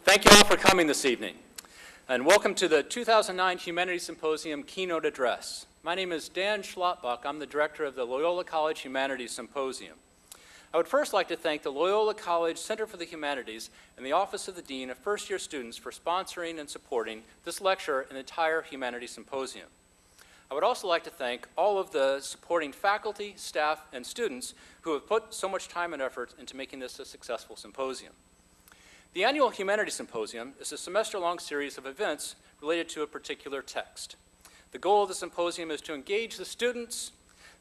Thank you all for coming this evening, and welcome to the 2009 Humanities Symposium Keynote Address. My name is Dan Schlottbach. I'm the director of the Loyola College Humanities Symposium. I would first like to thank the Loyola College Center for the Humanities and the Office of the Dean of First-Year Students for sponsoring and supporting this lecture and the entire Humanities Symposium. I would also like to thank all of the supporting faculty, staff, and students who have put so much time and effort into making this a successful symposium. The annual Humanities Symposium is a semester-long series of events related to a particular text. The goal of the symposium is to engage the students,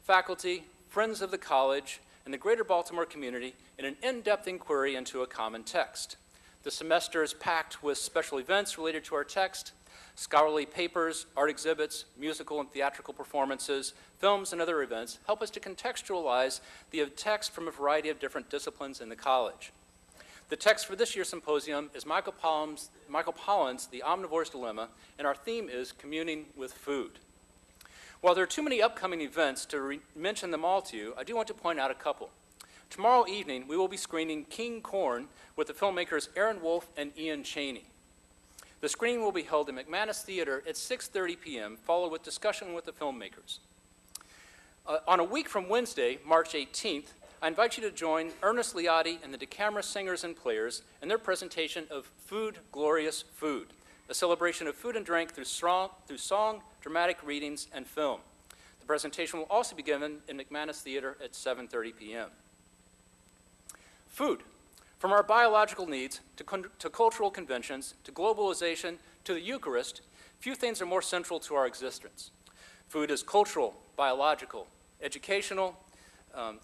faculty, friends of the college, and the greater Baltimore community in an in-depth inquiry into a common text. The semester is packed with special events related to our text, scholarly papers, art exhibits, musical and theatrical performances, films, and other events help us to contextualize the text from a variety of different disciplines in the college. The text for this year's symposium is Michael Pollan's The Omnivore's Dilemma, and our theme is Communing with Food. While there are too many upcoming events to mention them all to you, I do want to point out a couple. Tomorrow evening, we will be screening King Corn with the filmmakers Aaron Wolf and Ian Chaney. The screening will be held in McManus Theater at 6:30 p.m., followed with discussion with the filmmakers. On a week from Wednesday, March 18th, I invite you to join Ernest Liotti and the DeCamera Singers and Players in their presentation of Food, Glorious Food, a celebration of food and drink through song, dramatic readings, and film. The presentation will also be given in McManus Theater at 7:30 p.m. Food. From our biological needs to cultural conventions, to globalization, to the Eucharist, few things are more central to our existence. Food is cultural, biological, educational,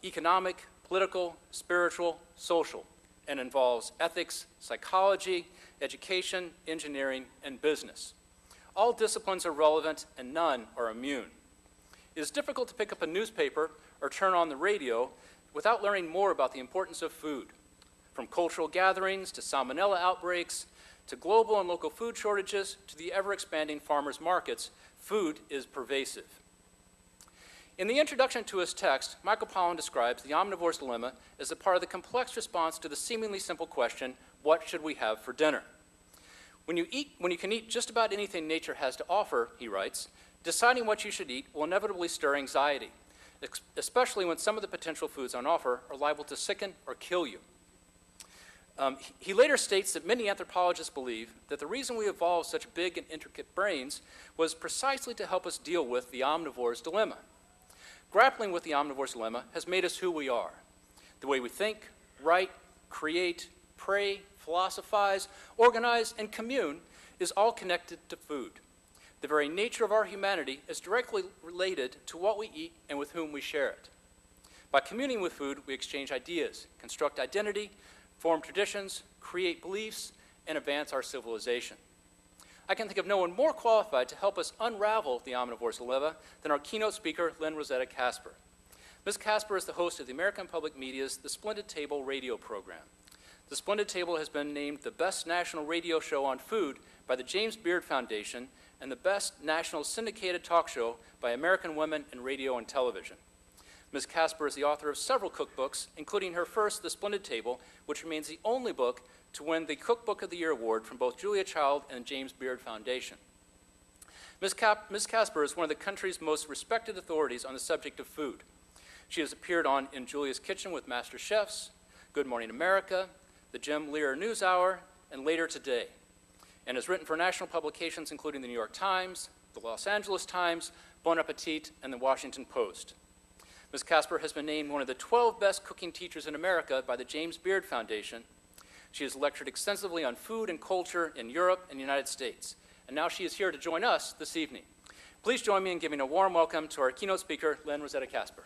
economic, political, spiritual, social, and involves ethics, psychology, education, engineering, and business. All disciplines are relevant and none are immune. It is difficult to pick up a newspaper or turn on the radio without learning more about the importance of food. From cultural gatherings to salmonella outbreaks, to global and local food shortages, to the ever-expanding farmers' markets, food is pervasive. In the introduction to his text, Michael Pollan describes the omnivore's dilemma as a part of the complex response to the seemingly simple question, what should we have for dinner? When you can eat just about anything nature has to offer, he writes, deciding what you should eat will inevitably stir anxiety, especially when some of the potential foods on offer are liable to sicken or kill you. He later states that many anthropologists believe that the reason we evolved such big and intricate brains was precisely to help us deal with the omnivore's dilemma. Grappling with the omnivore's dilemma has made us who we are. The way we think, write, create, pray, philosophize, organize, and commune is all connected to food. The very nature of our humanity is directly related to what we eat and with whom we share it. By communing with food, we exchange ideas, construct identity, form traditions, create beliefs, and advance our civilization. I can think of no one more qualified to help us unravel the omnivore's dilemma than our keynote speaker, Lynne Rossetto Kasper. Ms. Kasper is the host of the American Public Media's The Splendid Table radio program. The Splendid Table has been named the best national radio show on food by the James Beard Foundation and the best national syndicated talk show by American Women in Radio and Television. Ms. Kasper is the author of several cookbooks, including her first, The Splendid Table, which remains the only book to win the Cookbook of the Year award from both Julia Child and James Beard Foundation. Ms. Kasper is one of the country's most respected authorities on the subject of food. She has appeared on In Julia's Kitchen with Master Chefs, Good Morning America, the Jim Lear NewsHour, and Later Today, and has written for national publications including the New York Times, the Los Angeles Times, Bon Appetit, and the Washington Post. Ms. Kasper has been named one of the 12 best cooking teachers in America by the James Beard Foundation. She has lectured extensively on food and culture in Europe and the United States. And now she is here to join us this evening. Please join me in giving a warm welcome to our keynote speaker, Lynne Rossetto Kasper.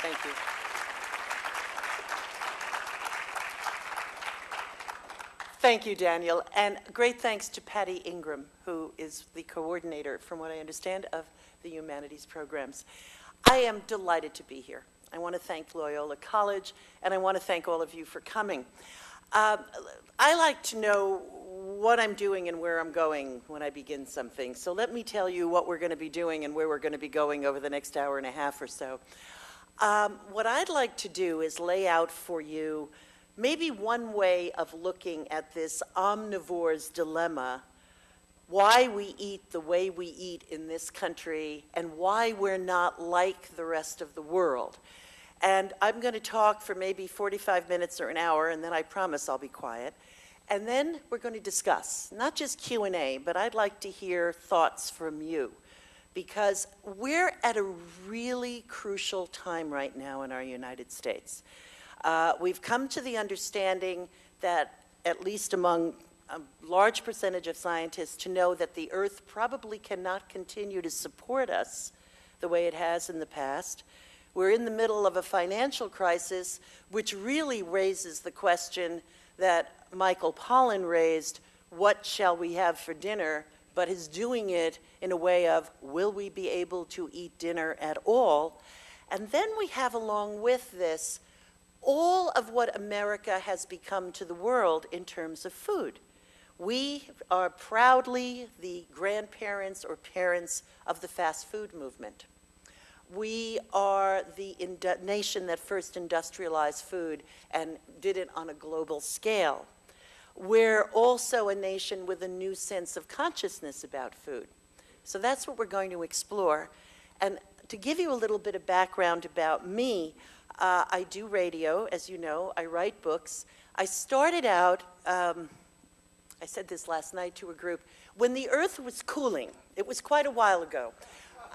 Thank you. Thank you, Daniel, and great thanks to Patty Ingram, who is the coordinator, from what I understand, of the humanities programs. I am delighted to be here. I want to thank Loyola College, and I want to thank all of you for coming. I like to know what I'm doing and where I'm going when I begin something, so let me tell you what we're going to be doing and where we're going to be going over the next hour and a half or so. What I'd like to do is lay out for you maybe one way of looking at this omnivore's dilemma, why we eat the way we eat in this country, and why we're not like the rest of the world. And I'm going to talk for maybe 45 minutes or an hour, and then I promise I'll be quiet. And then we're going to discuss, not just Q&A, but I'd like to hear thoughts from you, because we're at a really crucial time right now in our United States. We've come to the understanding that, at least among a large percentage of scientists, to know that the Earth probably cannot continue to support us the way it has in the past. We're in the middle of a financial crisis, which really raises the question that Michael Pollan raised, what shall we have for dinner, but is doing it in a way of, will we be able to eat dinner at all? And then we have along with this all of what America has become to the world in terms of food. We are proudly the grandparents or parents of the fast food movement. We are the nation that first industrialized food and did it on a global scale. We're also a nation with a new sense of consciousness about food. So that's what we're going to explore. And to give you a little bit of background about me, I do radio, as you know. I write books. I started out, I said this last night to a group, when the Earth was cooling. It was quite a while ago.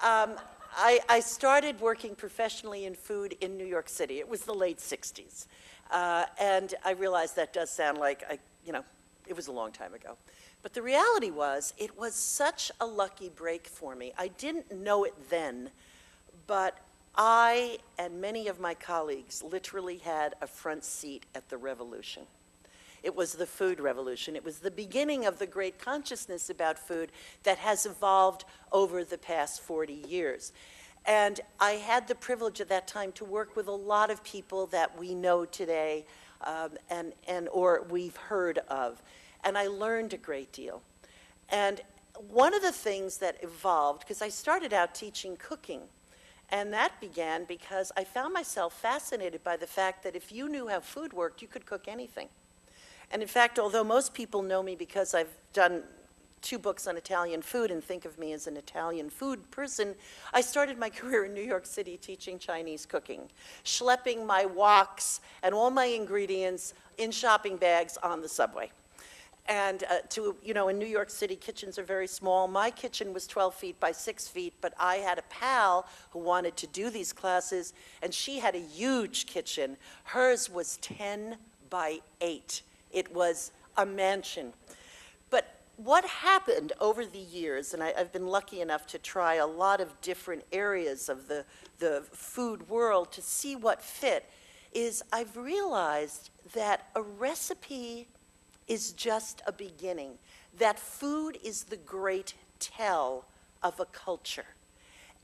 I started working professionally in food in New York City. It was the late 60s. And I realized that does sound like, it was a long time ago. But the reality was, it was such a lucky break for me. I didn't know it then, but I and many of my colleagues literally had a front seat at the revolution. It was the food revolution. It was the beginning of the great consciousness about food that has evolved over the past 40 years. And I had the privilege at that time to work with a lot of people that we know today or we've heard of. And I learned a great deal. And one of the things that evolved, because I started out teaching cooking, and that began because I found myself fascinated by the fact that if you knew how food worked, you could cook anything. And in fact, although most people know me because I've done 2 books on Italian food and think of me as an Italian food person, I started my career in New York City teaching Chinese cooking, schlepping my woks and all my ingredients in shopping bags on the subway. And in New York City, kitchens are very small. My kitchen was 12 feet by 6 feet, but I had a pal who wanted to do these classes, and she had a huge kitchen. Hers was 10 by 8. It was a mansion. But what happened over the years, and I've been lucky enough to try a lot of different areas of the food world to see what fit, is I've realized that a recipe is just a beginning, that food is the great tell of a culture.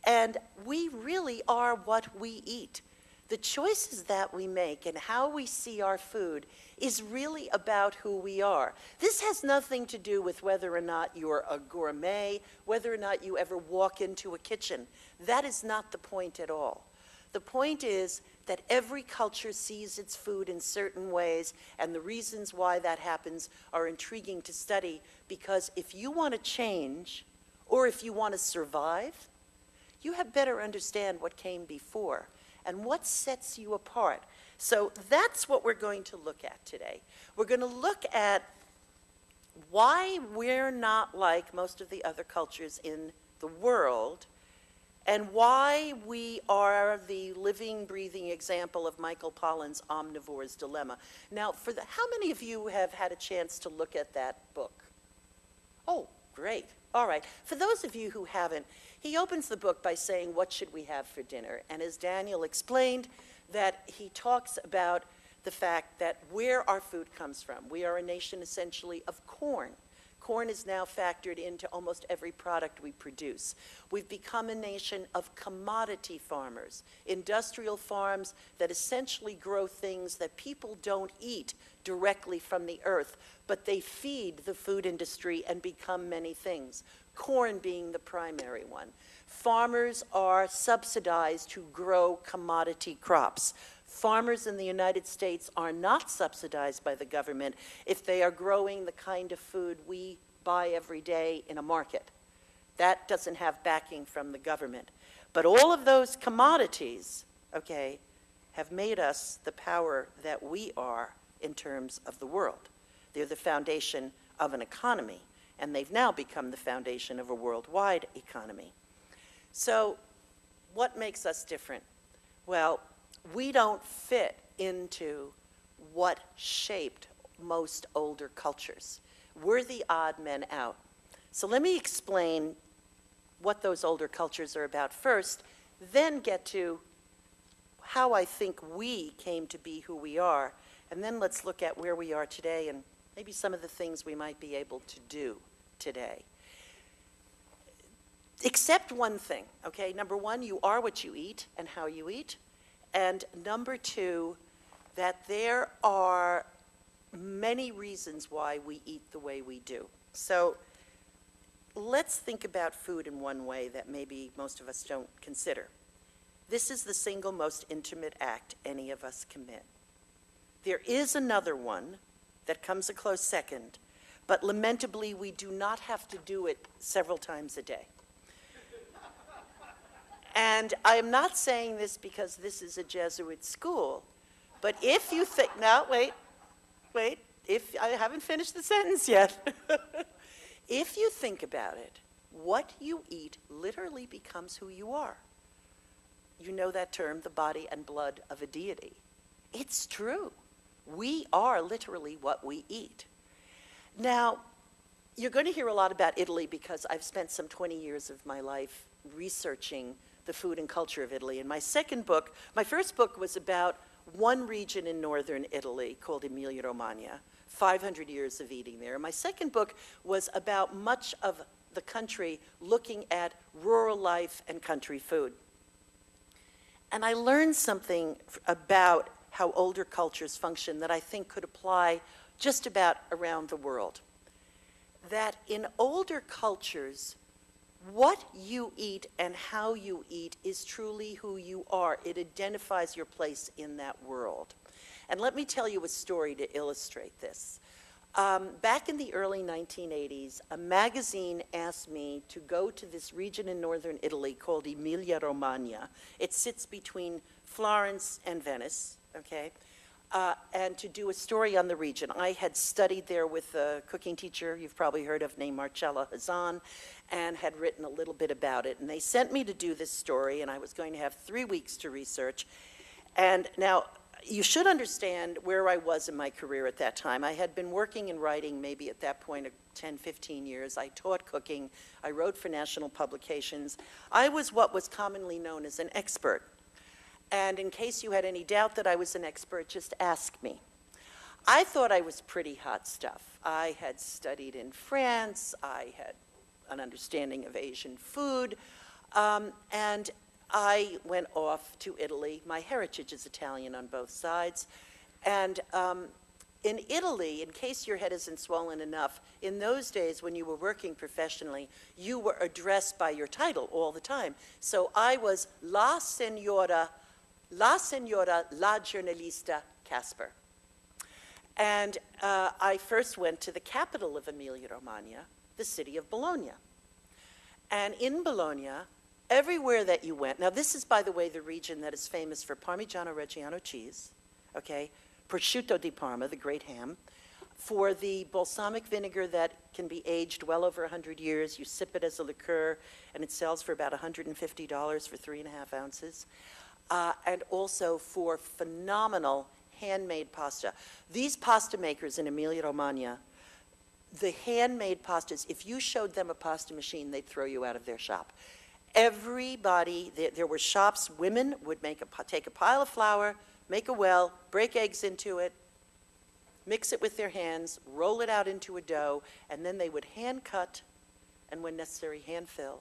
And we really are what we eat. The choices that we make and how we see our food is really about who we are. This has nothing to do with whether or not you're a gourmet, whether or not you ever walk into a kitchen. That is not the point at all. The point is that every culture sees its food in certain ways, and the reasons why that happens are intriguing to study, because if you want to change, or if you want to survive, you have better understand what came before and what sets you apart. So that's what we're going to look at today. We're going to look at why we're not like most of the other cultures in the world, and why we are the living, breathing example of Michael Pollan's Omnivore's Dilemma. Now, how many of you have had a chance to look at that book? Oh, great. All right. For those of you who haven't, he opens the book by saying, what should we have for dinner? And as Daniel explained, that he talks about the fact that where our food comes from. We are a nation essentially of corn. Corn is now factored into almost every product we produce. We've become a nation of commodity farmers, industrial farms that essentially grow things that people don't eat directly from the earth, but they feed the food industry and become many things, corn being the primary one. Farmers are subsidized to grow commodity crops. Farmers in the United States are not subsidized by the government if they are growing the kind of food we buy every day in a market. That doesn't have backing from the government. But all of those commodities, okay, have made us the power that we are in terms of the world. They're the foundation of an economy, and they've now become the foundation of a worldwide economy. So what makes us different? Well, we don't fit into what shaped most older cultures. We're the odd men out. So let me explain what those older cultures are about first, then get to how I think we came to be who we are, and then let's look at where we are today and maybe some of the things we might be able to do today. Except one thing, okay? Number one, you are what you eat and how you eat. And number two, that there are many reasons why we eat the way we do. So let's think about food in one way that maybe most of us don't consider. This is the single most intimate act any of us commit. There is another one that comes a close second, but lamentably we do not have to do it several times a day. And I am not saying this because this is a Jesuit school, but if you think, no, wait, if I haven't finished the sentence yet. If you think about it, what you eat literally becomes who you are. You know that term, the body and blood of a deity. It's true. We are literally what we eat. Now, you're going to hear a lot about Italy because I've spent some 20 years of my life researching the food and culture of Italy. And my first book was about one region in northern Italy called Emilia-Romagna, 500 years of eating there. My second book was about much of the country looking at rural life and country food. And I learned something about how older cultures function that I think could apply just about around the world. That in older cultures, what you eat and how you eat is truly who you are. It identifies your place in that world. And let me tell you a story to illustrate this. Back in the early 1980s, a magazine asked me to go to this region in northern Italy called Emilia-Romagna. It sits between Florence and Venice, okay? And to do a story on the region. I had studied there with a cooking teacher you've probably heard of named Marcella Hazan, and had written a little bit about it. And they sent me to do this story, and I was going to have 3 weeks to research. And now, you should understand where I was in my career at that time. I had been working and writing maybe at that point 10, 15 years. I taught cooking. I wrote for national publications. I was what was commonly known as an expert. And in case you had any doubt that I was an expert, just ask me. I thought I was pretty hot stuff. I had studied in France. I had an understanding of Asian food. And I went off to Italy. My heritage is Italian on both sides. And in Italy, in case your head isn't swollen enough, in those days when you were working professionally, you were addressed by your title all the time. So I was La Signora, La Giornalista Kasper. And I first went to the capital of Emilia-Romagna, the city of Bologna. And in Bologna, everywhere that you went, now this is, by the way, the region that is famous for Parmigiano Reggiano cheese, okay, Prosciutto Di Parma, the great ham, for the balsamic vinegar that can be aged well over 100 years. You sip it as a liqueur, and it sells for about $150 for 3.5 ounces. And also for phenomenal handmade pasta. These pasta makers in Emilia-Romagna, the handmade pastas, if you showed them a pasta machine, they'd throw you out of their shop. Everybody, there were shops, women would take a pile of flour, make a well, break eggs into it, mix it with their hands, roll it out into a dough, and then they would hand cut, and when necessary, hand fill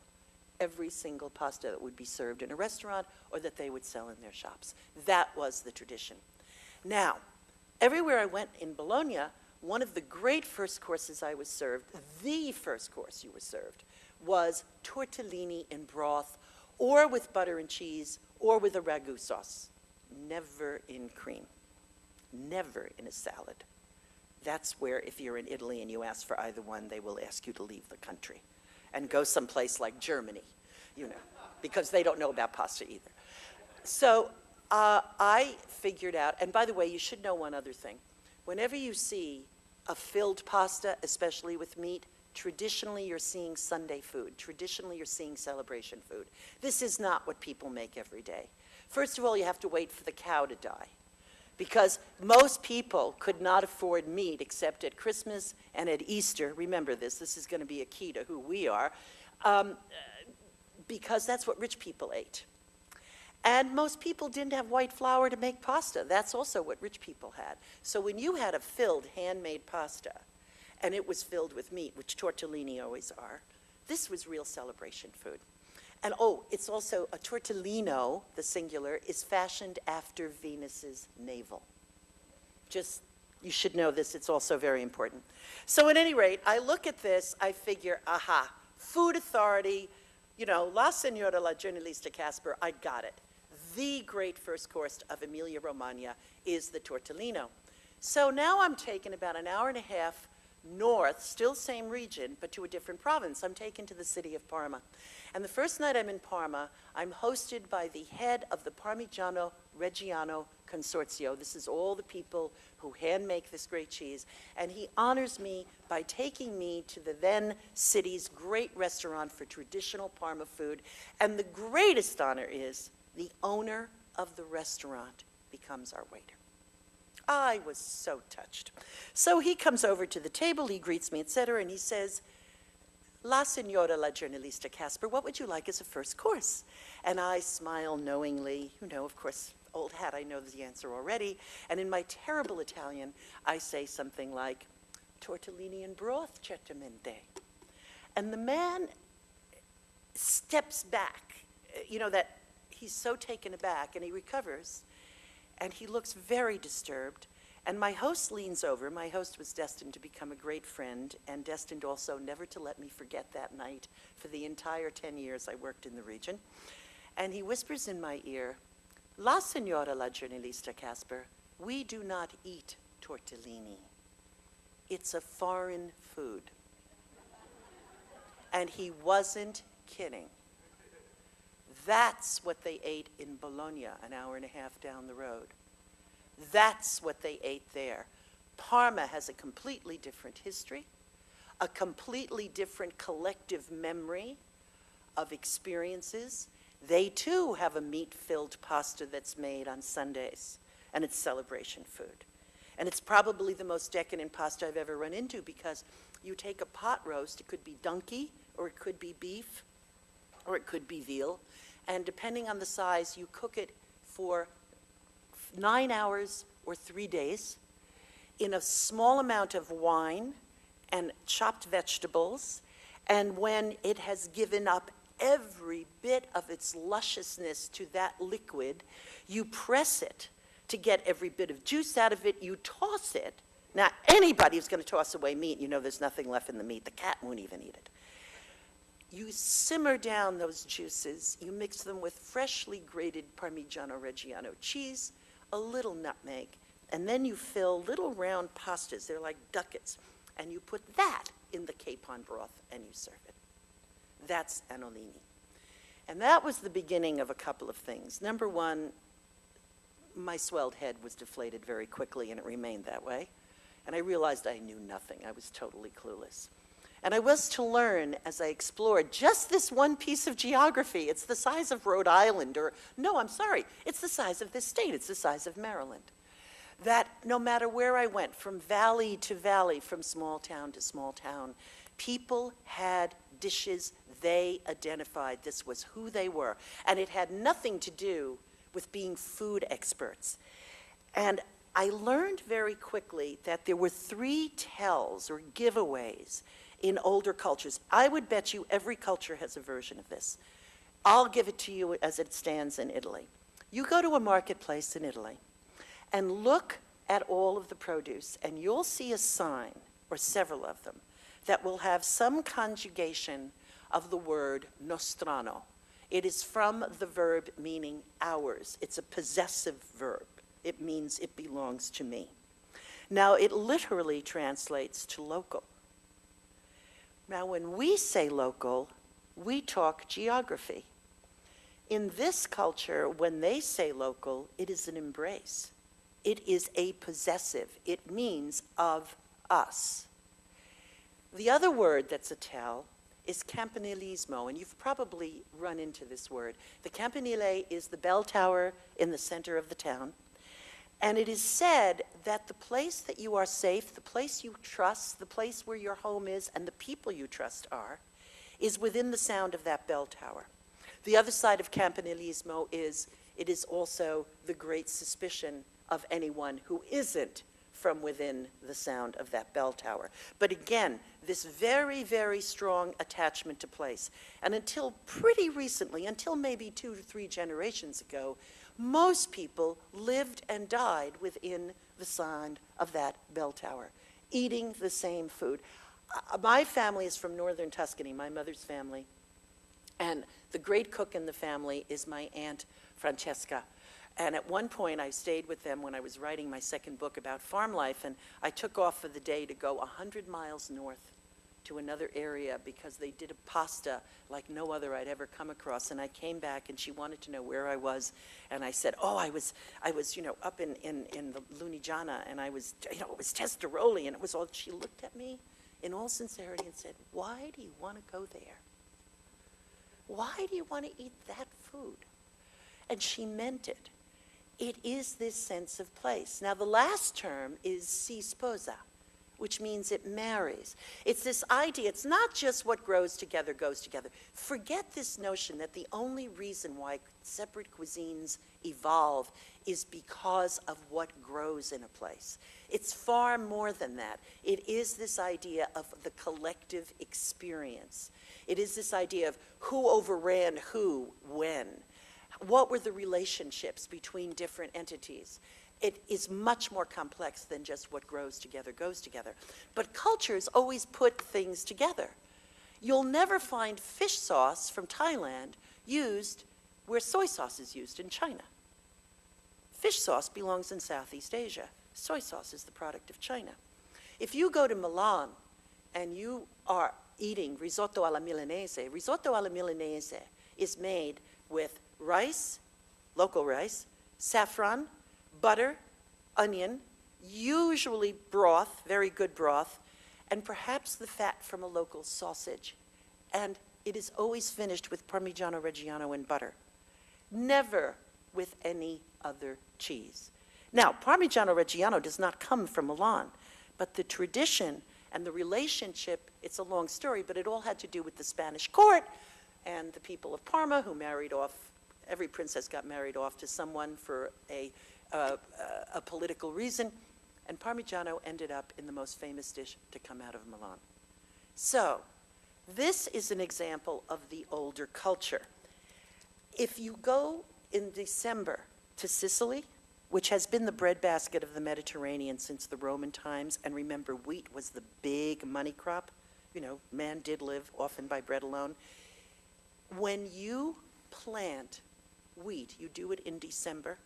every single pasta that would be served in a restaurant or that they would sell in their shops. That was the tradition. Now, everywhere I went in Bologna, one of the great first courses I was served, the first course you were served, was tortellini in broth, or with butter and cheese, or with a ragu sauce. Never in cream. Never in a salad. That's where, if you're in Italy and you ask for either one, they will ask you to leave the country and go someplace like Germany, you know, because they don't know about pasta either. So I figured out, and by the way, you should know one other thing. Whenever you see a filled pasta, especially with meat, traditionally you're seeing Sunday food. Traditionally you're seeing celebration food. This is not what people make every day. First of all, you have to wait for the cow to die, because most people could not afford meat except at Christmas and at Easter. Remember this is going to be a key to who we are, because that's what rich people ate. And most people didn't have white flour to make pasta. That's also what rich people had. So when you had a filled, handmade pasta, and it was filled with meat, which tortellini always are, this was real celebration food. And oh, it's also a tortellino, the singular, is fashioned after Venus's navel. Just, you should know this, it's also very important. So at any rate, I look at this, I figure, aha, food authority, you know, La Signora la Giornalista Kasper, I got it. The great first course of Emilia-Romagna is the tortellino. So now I'm taken about an hour and a half north, still same region, but to a different province. I'm taken to the city of Parma. And the first night I'm in Parma, I'm hosted by the head of the Parmigiano Reggiano Consorzio. This is all the people who hand make this great cheese. And he honors me by taking me to the then city's great restaurant for traditional Parma food. And the greatest honor is the owner of the restaurant becomes our waiter. I was so touched. So he comes over to the table, he greets me, etc., and he says, La Signora la Giornalista Kasper, what would you like as a first course? And I smile knowingly. You know, of course, old hat, I know the answer already. And in my terrible Italian, I say something like, tortellini in broth, certamente. And the man steps back, you know, that he's so taken aback, and he recovers, and he looks very disturbed. And my host leans over. My host was destined to become a great friend, and destined also never to let me forget that night for the entire 10 years I worked in the region. And he whispers in my ear, La Signora la Giornalista Kasper, we do not eat tortellini. It's a foreign food. And he wasn't kidding. That's what they ate in Bologna, an hour and a half down the road. That's what they ate there. Parma has a completely different history, a completely different collective memory of experiences. They too have a meat-filled pasta that's made on Sundays, and it's celebration food. And it's probably the most decadent pasta I've ever run into, because you take a pot roast, it could be donkey, or it could be beef, or it could be veal, and depending on the size, you cook it for 9 hours or 3 days in a small amount of wine and chopped vegetables. And when it has given up every bit of its lusciousness to that liquid, you press it to get every bit of juice out of it. You toss it. Now, anybody who's going to toss away meat, you know there's nothing left in the meat. The cat won't even eat it. You simmer down those juices. You mix them with freshly grated Parmigiano Reggiano cheese, a little nutmeg, and then you fill little round pastas. They're like ducats. And you put that in the capon broth and you serve it. That's annolini. And that was the beginning of a couple of things. Number one, my swelled head was deflated very quickly, and it remained that way. And I realized I knew nothing. I was totally clueless. And I was to learn as I explored just this one piece of geography. It's the size of Rhode Island, or no, I'm sorry, it's the size of this state. It's the size of Maryland. That no matter where I went, from valley to valley, from small town to small town, people had dishes they identified. This was who they were. And it had nothing to do with being food experts. And I learned very quickly that there were 3 tells or giveaways in older cultures. I would bet you every culture has a version of this. I'll give it to you as it stands in Italy. You go to a marketplace in Italy and look at all of the produce, and you'll see a sign, or several of them, that will have some conjugation of the word nostrano. It is from the verb meaning ours. It's a possessive verb. It means it belongs to me. Now, it literally translates to local. Now, when we say local, we talk geography. In this culture, when they say local, it is an embrace. It is a possessive. It means of us. The other word that's a tell is campanilismo, and you've probably run into this word. The campanile is the bell tower in the center of the town, and it is said that the place that you are safe, the place you trust, the place where your home is, and the people you trust are, is within the sound of that bell tower. The other side of campanilismo is it is also the great suspicion of anyone who isn't from within the sound of that bell tower. But again, this very, very strong attachment to place. And until pretty recently, until maybe 2 to 3 generations ago, most people lived and died within the sound of that bell tower, eating the same food. My family is from northern Tuscany, my mother's family. And the great cook in the family is my Aunt Francesca. And at one point, I stayed with them when I was writing my second book about farm life, and I took off for the day to go 100 miles north to another area because they did a pasta like no other I'd ever come across. And I came back, and she wanted to know where I was. And I said, oh, I was up in the Lunigiana, and I was, it was Testaroli, and it was all, she looked at me in all sincerity and said, why do you want to go there? Why do you want to eat that food? And she meant it. It is this sense of place. Now, the last term is si sposa, which means it marries. It's this idea, it's not just what grows together goes together. Forget this notion that the only reason why separate cuisines evolve is because of what grows in a place. It's far more than that. It is this idea of the collective experience. It is this idea of who overran who, when. What were the relationships between different entities? It is much more complex than just what grows together goes together. But cultures always put things together. You'll never find fish sauce from Thailand used where soy sauce is used in China. Fish sauce belongs in Southeast Asia. Soy sauce is the product of China. If you go to Milan and you are eating risotto alla Milanese is made with rice, local rice, saffron, butter, onion, usually broth, very good broth, and perhaps the fat from a local sausage. And it is always finished with Parmigiano Reggiano and butter. Never with any other cheese. Now, Parmigiano Reggiano does not come from Milan, but the tradition and the relationship, it's a long story, but it all had to do with the Spanish court and the people of Parma who married off. Every princess got married off to someone for a political reason, and Parmigiano ended up in the most famous dish to come out of Milan. So, this is an example of the older culture. If you go in December to Sicily, which has been the breadbasket of the Mediterranean since the Roman times, and remember, wheat was the big money crop. Man did live often by bread alone. When you plant wheat, you do it in December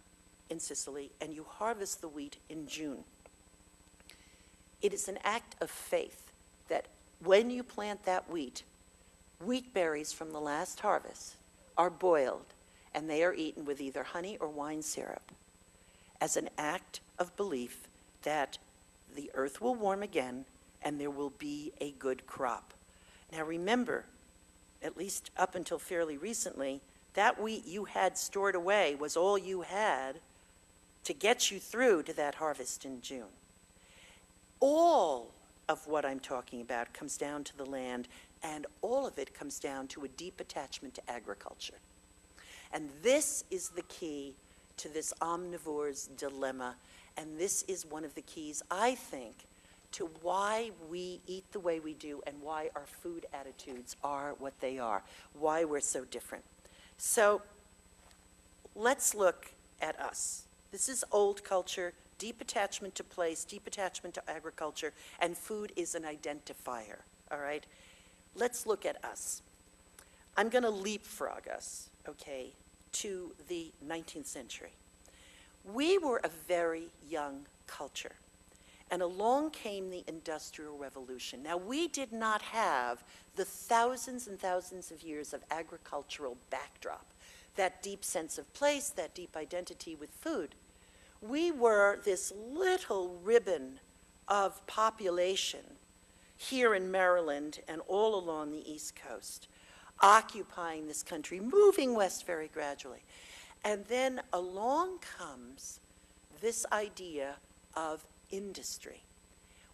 in Sicily, and you harvest the wheat in June. It is an act of faith that when you plant that wheat berries from the last harvest are boiled, and they are eaten with either honey or wine syrup as an act of belief that the earth will warm again and there will be a good crop. Now remember, at least up until fairly recently, that wheat you had stored away was all you had to get you through to that harvest in June. All of what I'm talking about comes down to the land, and all of it comes down to a deep attachment to agriculture. And this is the key to this omnivore's dilemma And this is one of the keys, I think, to why we eat the way we do and why our food attitudes are what they are, why we're so different. So let's look at us. This is old culture, deep attachment to place, deep attachment to agriculture, and food is an identifier, all right? Let's look at us. I'm going to leapfrog us, okay, to the 19th century. We were a very young culture, and along came the Industrial Revolution. Now, we did not have the thousands and thousands of years of agricultural backdrop, that deep sense of place, that deep identity with food. We were this little ribbon of population here in Maryland and all along the East Coast, occupying this country, moving west very gradually. And then along comes this idea of industry.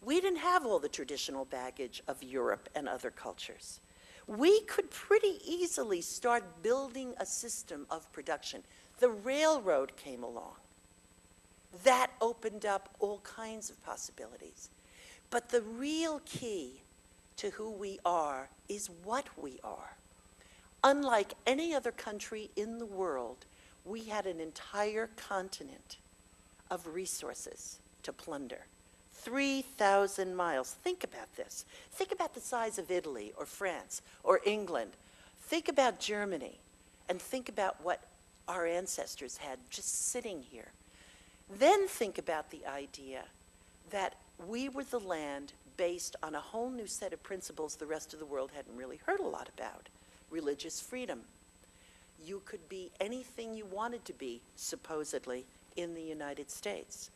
We didn't have all the traditional baggage of Europe and other cultures. We could pretty easily start building a system of production. The railroad came along. That opened up all kinds of possibilities. But the real key to who we are is what we are. Unlike any other country in the world, we had an entire continent of resources to plunder. 3,000 miles. Think about this. Think about the size of Italy or France or England. Think about Germany and think about what our ancestors had just sitting here. Then think about the idea that we were the land based on a whole new set of principles the rest of the world hadn't really heard a lot about. Religious freedom. You could be anything you wanted to be, supposedly, in the United States.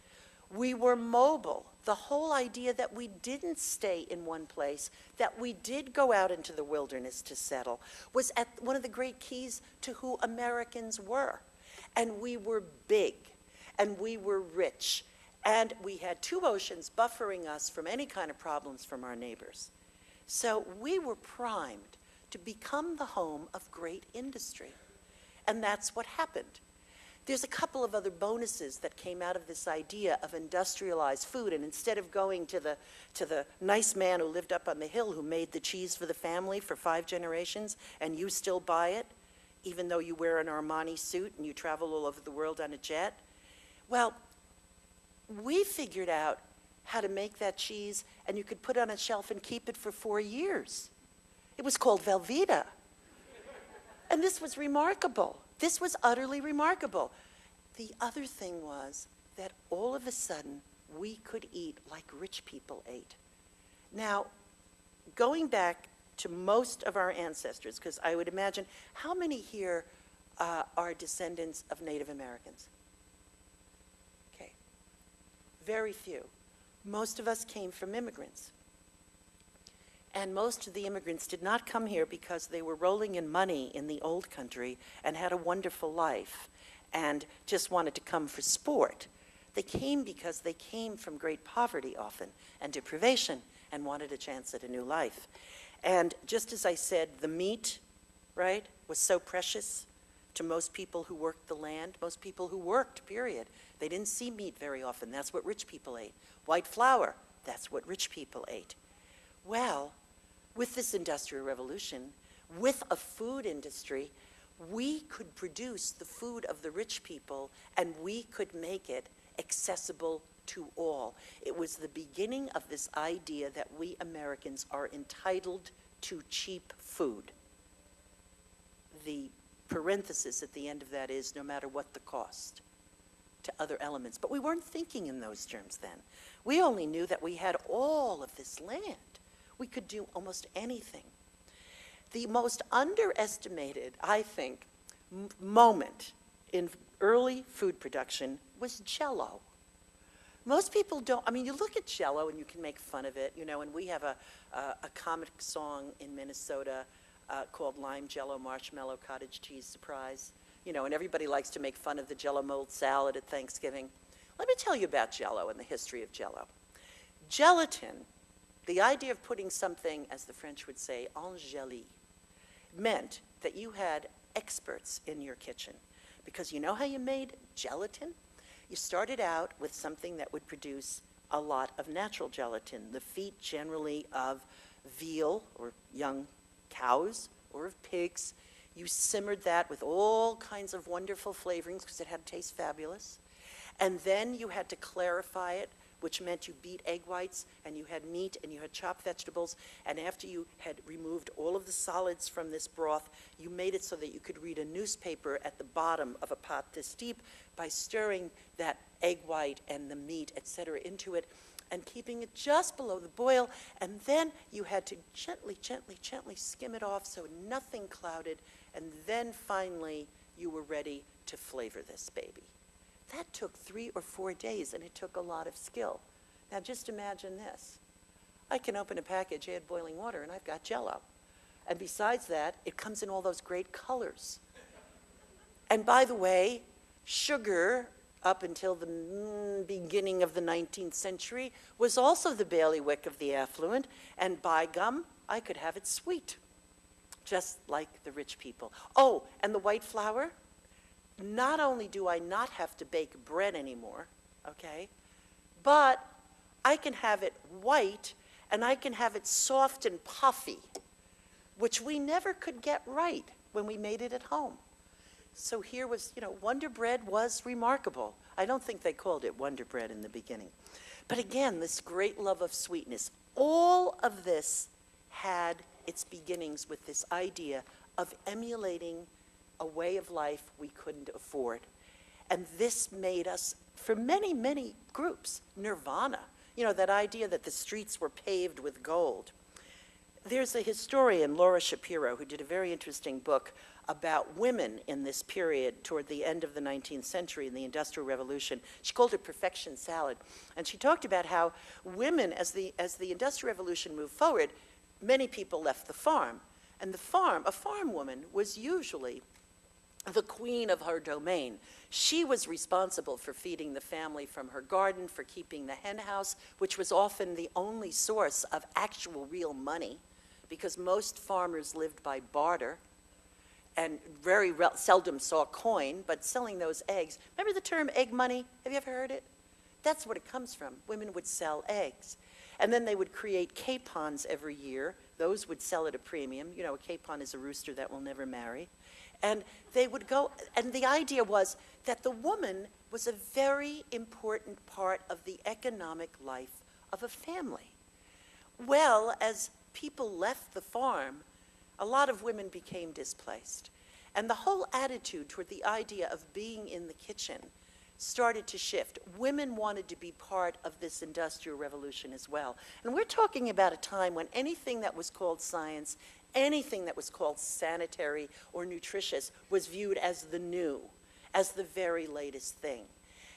We were mobile. The whole idea that we didn't stay in one place, that we did go out into the wilderness to settle, was at one of the great keys to who Americans were. And we were big, and we were rich, and we had two oceans buffering us from any kind of problems from our neighbors. So we were primed to become the home of great industry. And that's what happened. There's a couple of other bonuses that came out of this idea of industrialized food, and instead of going to the nice man who lived up on the hill who made the cheese for the family for 5 generations, and you still buy it, even though you wear an Armani suit and you travel all over the world on a jet, well, we figured out how to make that cheese, and you could put it on a shelf and keep it for 4 years. It was called Velveeta. And this was remarkable. This was utterly remarkable. The other thing was that all of a sudden, we could eat like rich people ate. Now, going back to most of our ancestors, because I would imagine, how many here are descendants of Native Americans? Okay, very few. Most of us came from immigrants. And most of the immigrants did not come here because they were rolling in money in the old country and had a wonderful life and just wanted to come for sport. They came because they came from great poverty often and deprivation and wanted a chance at a new life. And just as I said, the meat, right, was so precious to most people who worked the land, most people who worked, period. They didn't see meat very often. That's what rich people ate. White flour, that's what rich people ate. Well, with this Industrial Revolution, with a food industry, we could produce the food of the rich people and we could make it accessible to all. It was the beginning of this idea that we Americans are entitled to cheap food. The parenthesis at the end of that is no matter what the cost to other elements. But we weren't thinking in those terms then. We only knew that we had all of this land. We could do almost anything. The most underestimated, I think, moment in early food production was Jell-O. Most people don't, I mean, you look at Jell-O and you can make fun of it, you know, and we have a comic song in Minnesota called Lime Jell-O Marshmallow Cottage Cheese Surprise, you know, and everybody likes to make fun of the Jell-O mold salad at Thanksgiving. Let me tell you about Jell-O and the history of Jell-O. Gelatin, the idea of putting something, as the French would say, en gelée, meant that you had experts in your kitchen. Because you know how you made gelatin? You started out with something that would produce a lot of natural gelatin, the feet generally of veal or young cows or of pigs. You simmered that with all kinds of wonderful flavorings because it had to taste fabulous. And then you had to clarify it, which meant you beat egg whites, and you had meat, and you had chopped vegetables, and after you had removed all of the solids from this broth, you made it so that you could read a newspaper at the bottom of a pot this deep by stirring that egg white and the meat, etc., into it, and keeping it just below the boil, and then you had to gently, gently, gently skim it off so nothing clouded, and then finally you were ready to flavor this baby. That took 3 or 4 days, and it took a lot of skill. Now just imagine this. I can open a package, add boiling water, and I've got Jell-O. And besides that, it comes in all those great colors. And by the way, sugar, up until the beginning of the 19th century, was also the bailiwick of the affluent, and by gum, I could have it sweet, just like the rich people. Oh, and the white flour? Not only do I not have to bake bread anymore, okay, but I can have it white and I can have it soft and puffy, which we never could get right when we made it at home. So here was, Wonder Bread was remarkable. I don't think they called it Wonder Bread in the beginning. But again, this great love of sweetness. All of this had its beginnings with this idea of emulating a way of life we couldn't afford. And this made us, for many, many groups, nirvana. That idea that the streets were paved with gold. There's a historian, Laura Shapiro, who did a very interesting book about women in this period toward the end of the 19th century in the Industrial Revolution. She called it perfection salad. And she talked about how women, as the Industrial Revolution moved forward, many people left the farm. And a farm woman was usually the queen of her domain. She was responsible for feeding the family from her garden, for keeping the hen house, which was often the only source of actual real money, because most farmers lived by barter and very seldom saw coin, but selling those eggs. Remember the term egg money? Have you ever heard it? That's what it comes from. Women would sell eggs. And then they would create capons every year. Those would sell at a premium. A capon is a rooster that will never marry. And they would go, and the idea was that the woman was a very important part of the economic life of a family. Well, as people left the farm, a lot of women became displaced. And the whole attitude toward the idea of being in the kitchen started to shift. Women wanted to be part of this industrial revolution as well. And we're talking about a time when anything that was called science, anything that was called sanitary or nutritious was viewed as the new, as the very latest thing.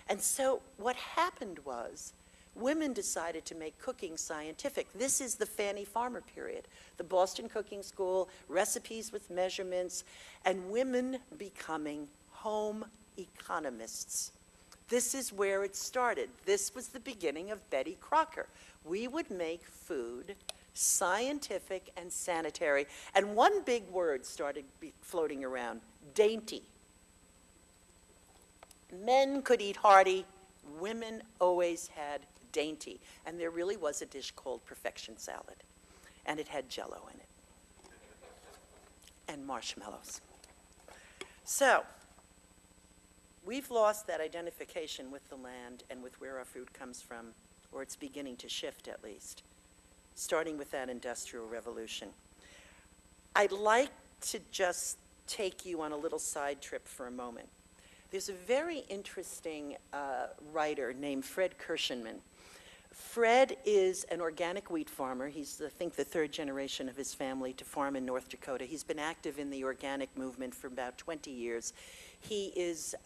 And so what happened was women decided to make cooking scientific. This is the Fanny Farmer period, the Boston Cooking School, recipes with measurements, and women becoming home economists. This is where it started. This was the beginning of Betty Crocker. We would make food scientific and sanitary. And one big word started floating around, dainty. Men could eat hearty, women always had dainty. And there really was a dish called perfection salad. And it had Jell-O in it. And marshmallows. So, we've lost that identification with the land and with where our food comes from, or it's beginning to shift at least, starting with that Industrial Revolution. I'd like to just take you on a little side trip for a moment. There's a very interesting writer named Fred Kirschenman. Fred is an organic wheat farmer. He's, I think, the third generation of his family to farm in North Dakota. He's been active in the organic movement for about 20 years. He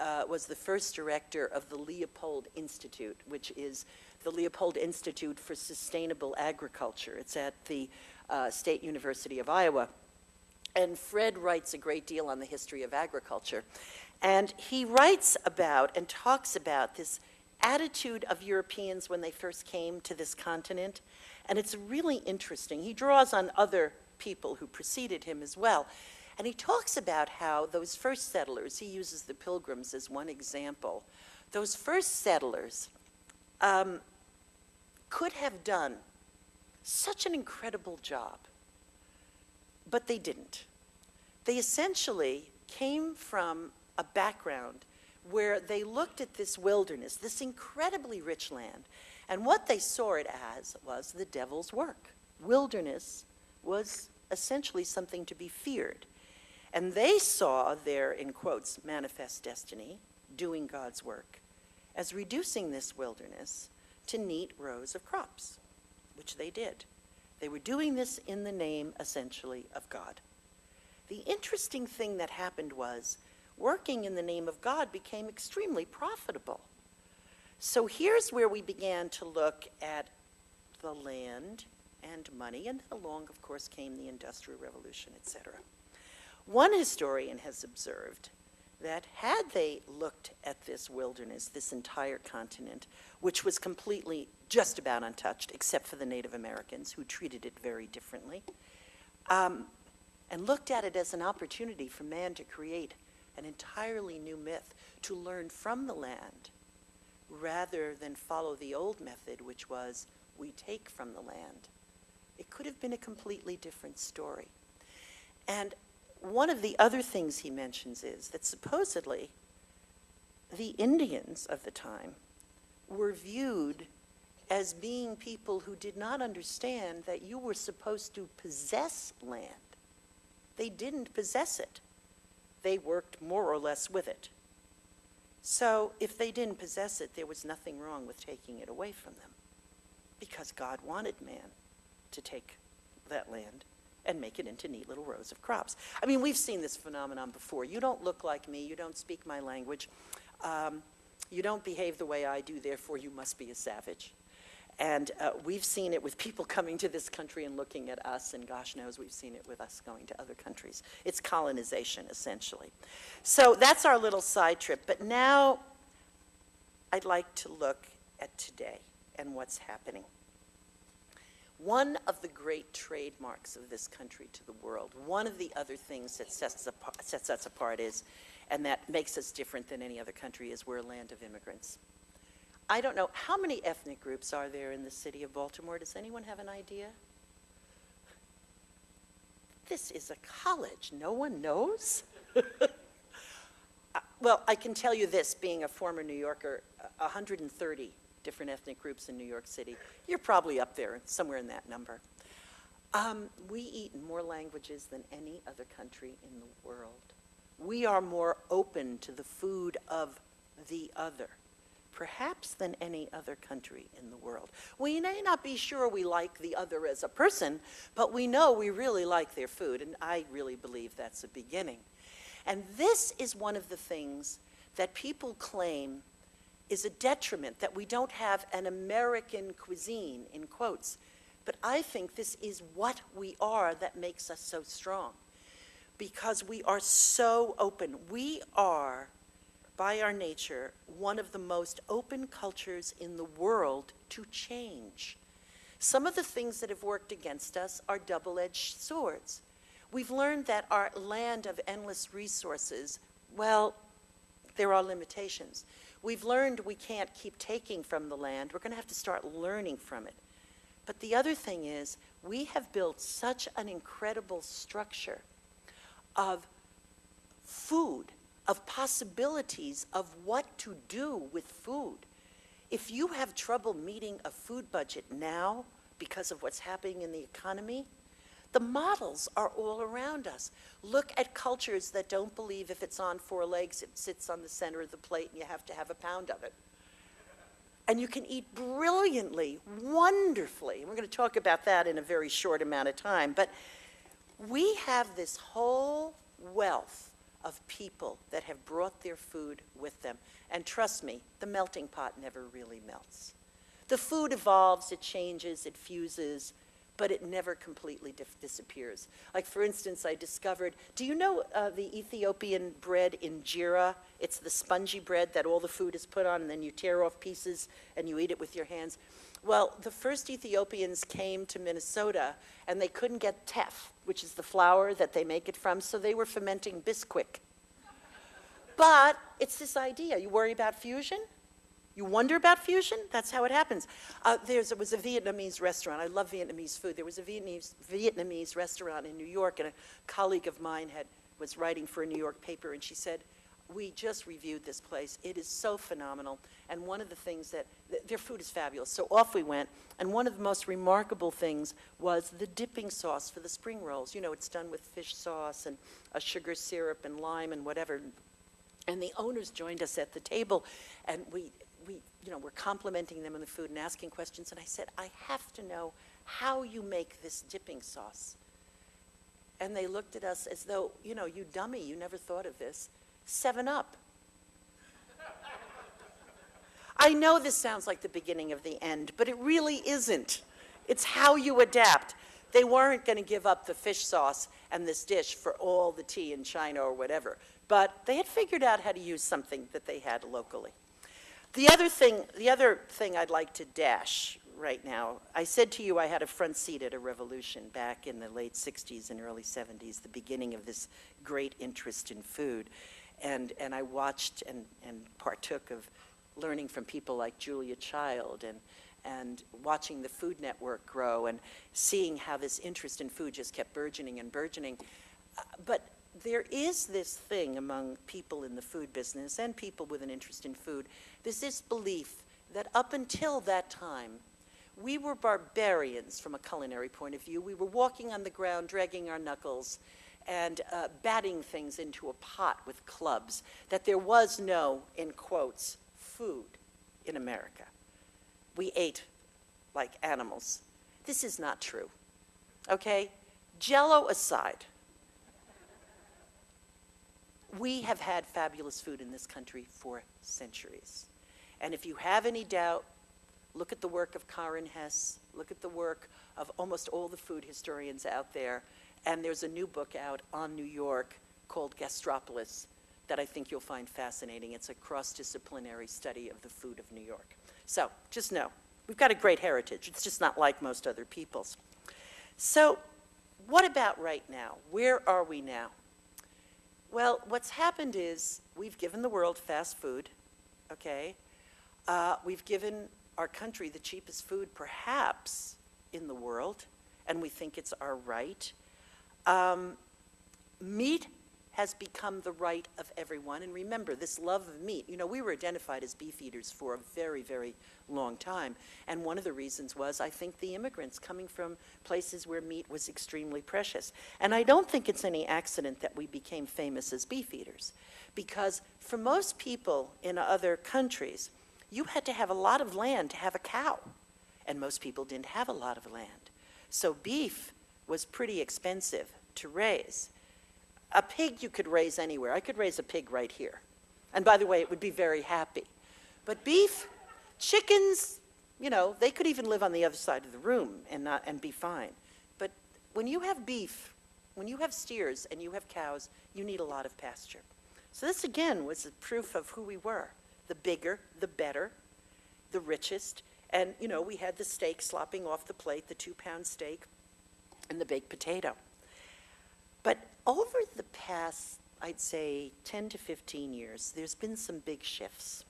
was the first director of the Leopold Institute, which is the Leopold Institute for Sustainable Agriculture. It's at the State University of Iowa. And Fred writes a great deal on the history of agriculture. And he writes about and talks about this attitude of Europeans when they first came to this continent. And it's really interesting. He draws on other people who preceded him as well. And he talks about how those first settlers, he uses the Pilgrims as one example, those first settlers could have done such an incredible job, but they didn't. They essentially came from a background where they looked at this wilderness, this incredibly rich land, and what they saw it as was the devil's work. Wilderness was essentially something to be feared. And they saw their, in quotes, manifest destiny, doing God's work, as reducing this wilderness to neat rows of crops, which they did. They were doing this in the name, essentially, of God. The interesting thing that happened was working in the name of God became extremely profitable. So here's where we began to look at the land and money, and then along, of course, came the Industrial Revolution, etc. One historian has observed that had they looked at this wilderness, this entire continent, which was completely just about untouched, except for the Native Americans, who treated it very differently, and looked at it as an opportunity for man to create an entirely new myth, to learn from the land, rather than follow the old method, which was we take from the land. It could have been a completely different story. And one of the other things he mentions is that supposedly the Indians of the time were viewed as being people who did not understand that you were supposed to possess land. They didn't possess it. They worked more or less with it. So if they didn't possess it, there was nothing wrong with taking it away from them, because God wanted man to take that land and make it into neat little rows of crops. I mean, we've seen this phenomenon before. You don't look like me, you don't speak my language, you don't behave the way I do, therefore you must be a savage. And we've seen it with people coming to this country and looking at us, and gosh knows we've seen it with us going to other countries. It's colonization, essentially. So that's our little side trip. But now I'd like to look at today and what's happening. One of the great trademarks of this country to the world, one of the other things that sets us apart is, and that makes us different than any other country, is we're a land of immigrants. I don't know, how many ethnic groups are there in the city of Baltimore? Does anyone have an idea? This is a college. No one knows? Well, I can tell you this, being a former New Yorker, 130 different ethnic groups in New York City. You're probably up there, somewhere in that number. We eat more languages than any other country in the world. We are more open to the food of the other, perhaps than any other country in the world. We may not be sure we like the other as a person, but we know we really like their food, and I really believe that's a beginning. And this is one of the things that people claim is a detriment, that we don't have an American cuisine, in quotes. But I think this is what we are that makes us so strong, because we are so open. We are, by our nature, one of the most open cultures in the world to change. Some of the things that have worked against us are double-edged swords. We've learned that our land of endless resources, well, there are limitations. We've learned we can't keep taking from the land. We're going to have to start learning from it. But the other thing is, we have built such an incredible structure of food, of possibilities of what to do with food. If you have trouble meeting a food budget now because of what's happening in the economy, the models are all around us. Look at cultures that don't believe if it's on 4 legs, it sits on the center of the plate and you have to have a pound of it. And you can eat brilliantly, wonderfully. And we're going to talk about that in a very short amount of time. But we have this whole wealth of people that have brought their food with them. And trust me, the melting pot never really melts. The food evolves, it changes, it fuses, but it never completely disappears. Like, for instance, I discovered, do you know the Ethiopian bread injera? It's the spongy bread that all the food is put on, and then you tear off pieces and you eat it with your hands. Well, the first Ethiopians came to Minnesota, and they couldn't get teff, which is the flour that they make it from, so they were fermenting Bisquick. But it's this idea. You worry about fusion? You wonder about fusion? That's how it happens. There was a Vietnamese restaurant. I love Vietnamese food. There was a Vietnamese restaurant in New York, and a colleague of mine was writing for a New York paper, and she said, we just reviewed this place. It is so phenomenal. And one of the things their food is fabulous. So off we went. And one of the most remarkable things was the dipping sauce for the spring rolls. You know, it's done with fish sauce and a sugar syrup and lime and whatever. And the owners joined us at the table, and we're complimenting them on the food and asking questions. And I said, I have to know how you make this dipping sauce. And they looked at us as though, you dummy, you never thought of this. 7-Up. I know this sounds like the beginning of the end, but it really isn't. It's how you adapt. They weren't going to give up the fish sauce and this dish for all the tea in China or whatever, but they had figured out how to use something that they had locally. The other thing I'd like to dash right now, I said to you I had a front seat at a revolution back in the late 60s and early 70s, the beginning of this great interest in food. And I watched and partook of learning from people like Julia Child and watching the Food Network grow and seeing how this interest in food just kept burgeoning and burgeoning. But there is this thing among people in the food business and people with an interest in food, there's this belief that up until that time, we were barbarians from a culinary point of view. We were walking on the ground, dragging our knuckles, and batting things into a pot with clubs, that there was no, in quotes, food in America. We ate like animals. This is not true, okay? Jell-O aside, we have had fabulous food in this country for centuries. And if you have any doubt, look at the work of Karen Hess, look at the work of almost all the food historians out there, and there's a new book out on New York called Gastropolis that I think you'll find fascinating. It's a cross-disciplinary study of the food of New York. So just know, we've got a great heritage. It's just not like most other people's. So what about right now? Where are we now? Well, what's happened is we've given the world fast food, okay? We've given our country the cheapest food perhaps in the world, and we think it's our right. Meat has become the right of everyone. And remember, this love of meat, we were identified as beef eaters for a very, very long time. And one of the reasons was, I think, the immigrants coming from places where meat was extremely precious. And I don't think it's any accident that we became famous as beef eaters. Because for most people in other countries, you had to have a lot of land to have a cow. And most people didn't have a lot of land. So beef was pretty expensive to raise. A pig you could raise anywhere. I could raise a pig right here. And by the way, it would be very happy. But beef, chickens, they could even live on the other side of the room and be fine. But when you have beef, when you have steers and you have cows, you need a lot of pasture. So this again was a proof of who we were. The bigger, the better, the richest. And we had the steak slopping off the plate, the 2-pound steak, and the baked potato. But over the past, I'd say, 10 to 15 years, there's been some big shifts.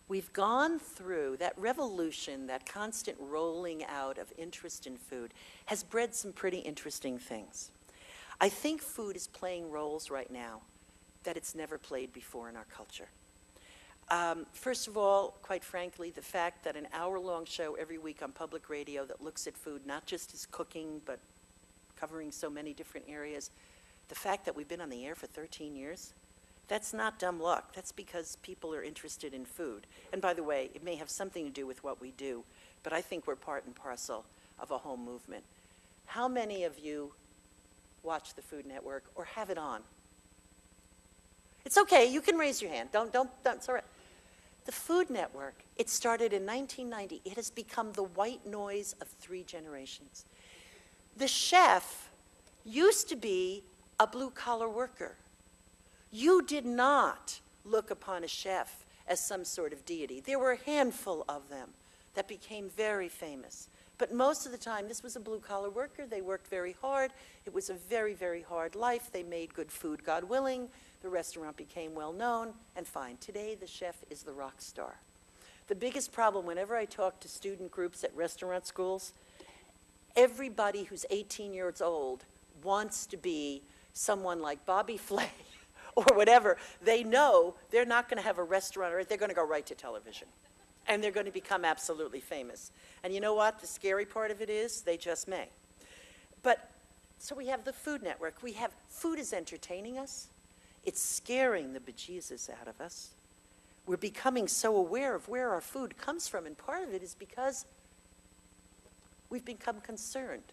We've gone through that revolution, that constant rolling out of interest in food has bred some pretty interesting things. I think food is playing roles right now that it's never played before in our culture. First of all, quite frankly, the fact that an hour-long show every week on public radio that looks at food, not just as cooking, but covering so many different areas, the fact that we've been on the air for 13 years, that's not dumb luck. That's because people are interested in food. And by the way, it may have something to do with what we do, but I think we're part and parcel of a whole movement. How many of you watch the Food Network or have it on? It's okay, you can raise your hand. Don't, it's all right. The Food Network, it started in 1990. It has become the white noise of 3 generations. The chef used to be a blue-collar worker. You did not look upon a chef as some sort of deity. There were a handful of them that became very famous. But most of the time, this was a blue-collar worker. They worked very hard. It was a very, very hard life. They made good food, God willing. The restaurant became well known, and fine. Today, the chef is the rock star. The biggest problem, whenever I talk to student groups at restaurant schools, everybody who's 18 years old wants to be someone like Bobby Flay or whatever. They know they're not going to have a restaurant, or they're going to go right to television. And they're going to become absolutely famous. And you know what? The scary part of it is they just may. But, so we have the Food Network. We have food is entertaining us. It's scaring the bejesus out of us. We're becoming so aware of where our food comes from, and part of it is because we've become concerned.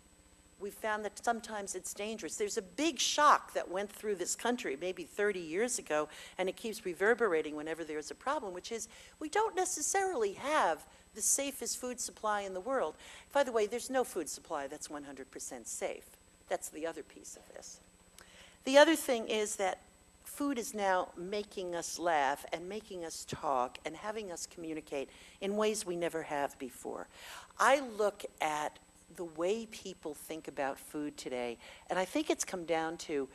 We've found that sometimes it's dangerous. There's a big shock that went through this country maybe 30 years ago, and it keeps reverberating whenever there's a problem, which is we don't necessarily have the safest food supply in the world. By the way, there's no food supply that's 100% safe. That's the other piece of this. The other thing is that food is now making us laugh and making us talk and having us communicate in ways we never have before. I look at the way people think about food today, and I think it's come down to,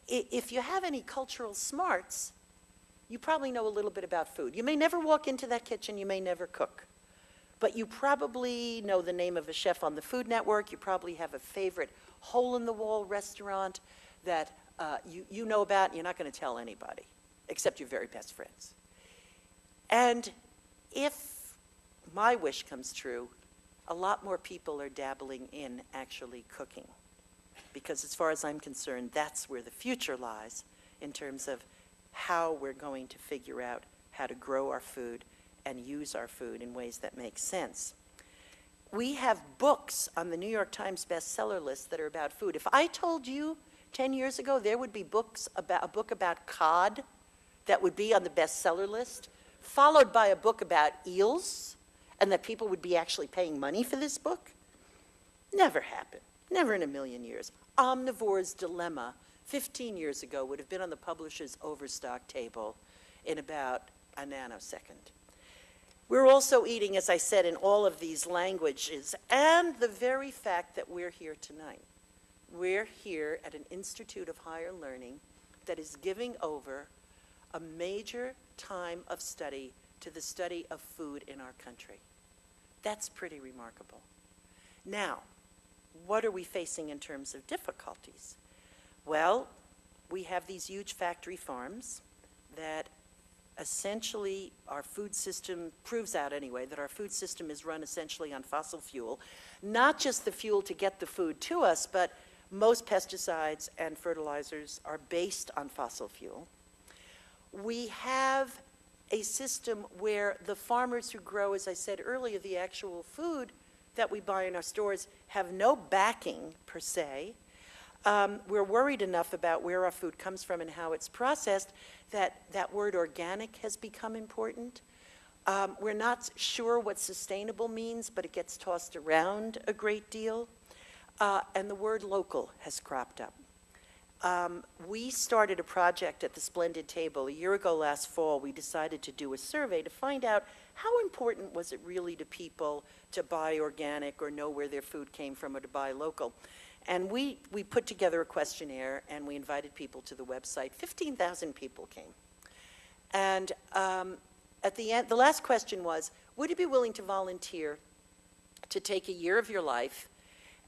if you have any cultural smarts, you probably know a little bit about food. You may never walk into that kitchen, you may never cook, but you probably know the name of a chef on the Food Network. You probably have a favorite hole-in-the-wall restaurant that you know about, and you're not going to tell anybody, except your very best friends. And if my wish comes true, a lot more people are dabbling in actually cooking. Because as far as I'm concerned, that's where the future lies in terms of how we're going to figure out how to grow our food and use our food in ways that make sense. We have books on the New York Times bestseller list that are about food. If I told you 10 years ago there would be a book about cod that would be on the bestseller list, followed by a book about eels, and that people would be actually paying money for this book? Never happened. Never in a million years. Omnivore's Dilemma, 15 years ago, would have been on the publisher's overstock table in about a nanosecond. We're also eating, as I said, in all of these languages, and the very fact that we're here tonight. We're here at an Institute of Higher Learning that is giving over a major time of study to the study of food in our country. That's pretty remarkable. Now, what are we facing in terms of difficulties? Well, we have these huge factory farms that essentially our food system proves out anyway, that our food system is run essentially on fossil fuel. Not just the fuel to get the food to us, but most pesticides and fertilizers are based on fossil fuel. We have a system where the farmers who grow, as I said earlier, the actual food that we buy in our stores have no backing per se. We're worried enough about where our food comes from and how it's processed that that word organic has become important. We're not sure what sustainable means, but it gets tossed around a great deal. And the word local has cropped up. We started a project at the Splendid Table. A year ago last fall, we decided to do a survey to find out how important was it really to people to buy organic or know where their food came from or to buy local. And we put together a questionnaire and we invited people to the website. 15,000 people came. And at the end, the last question was, would you be willing to volunteer to take a year of your life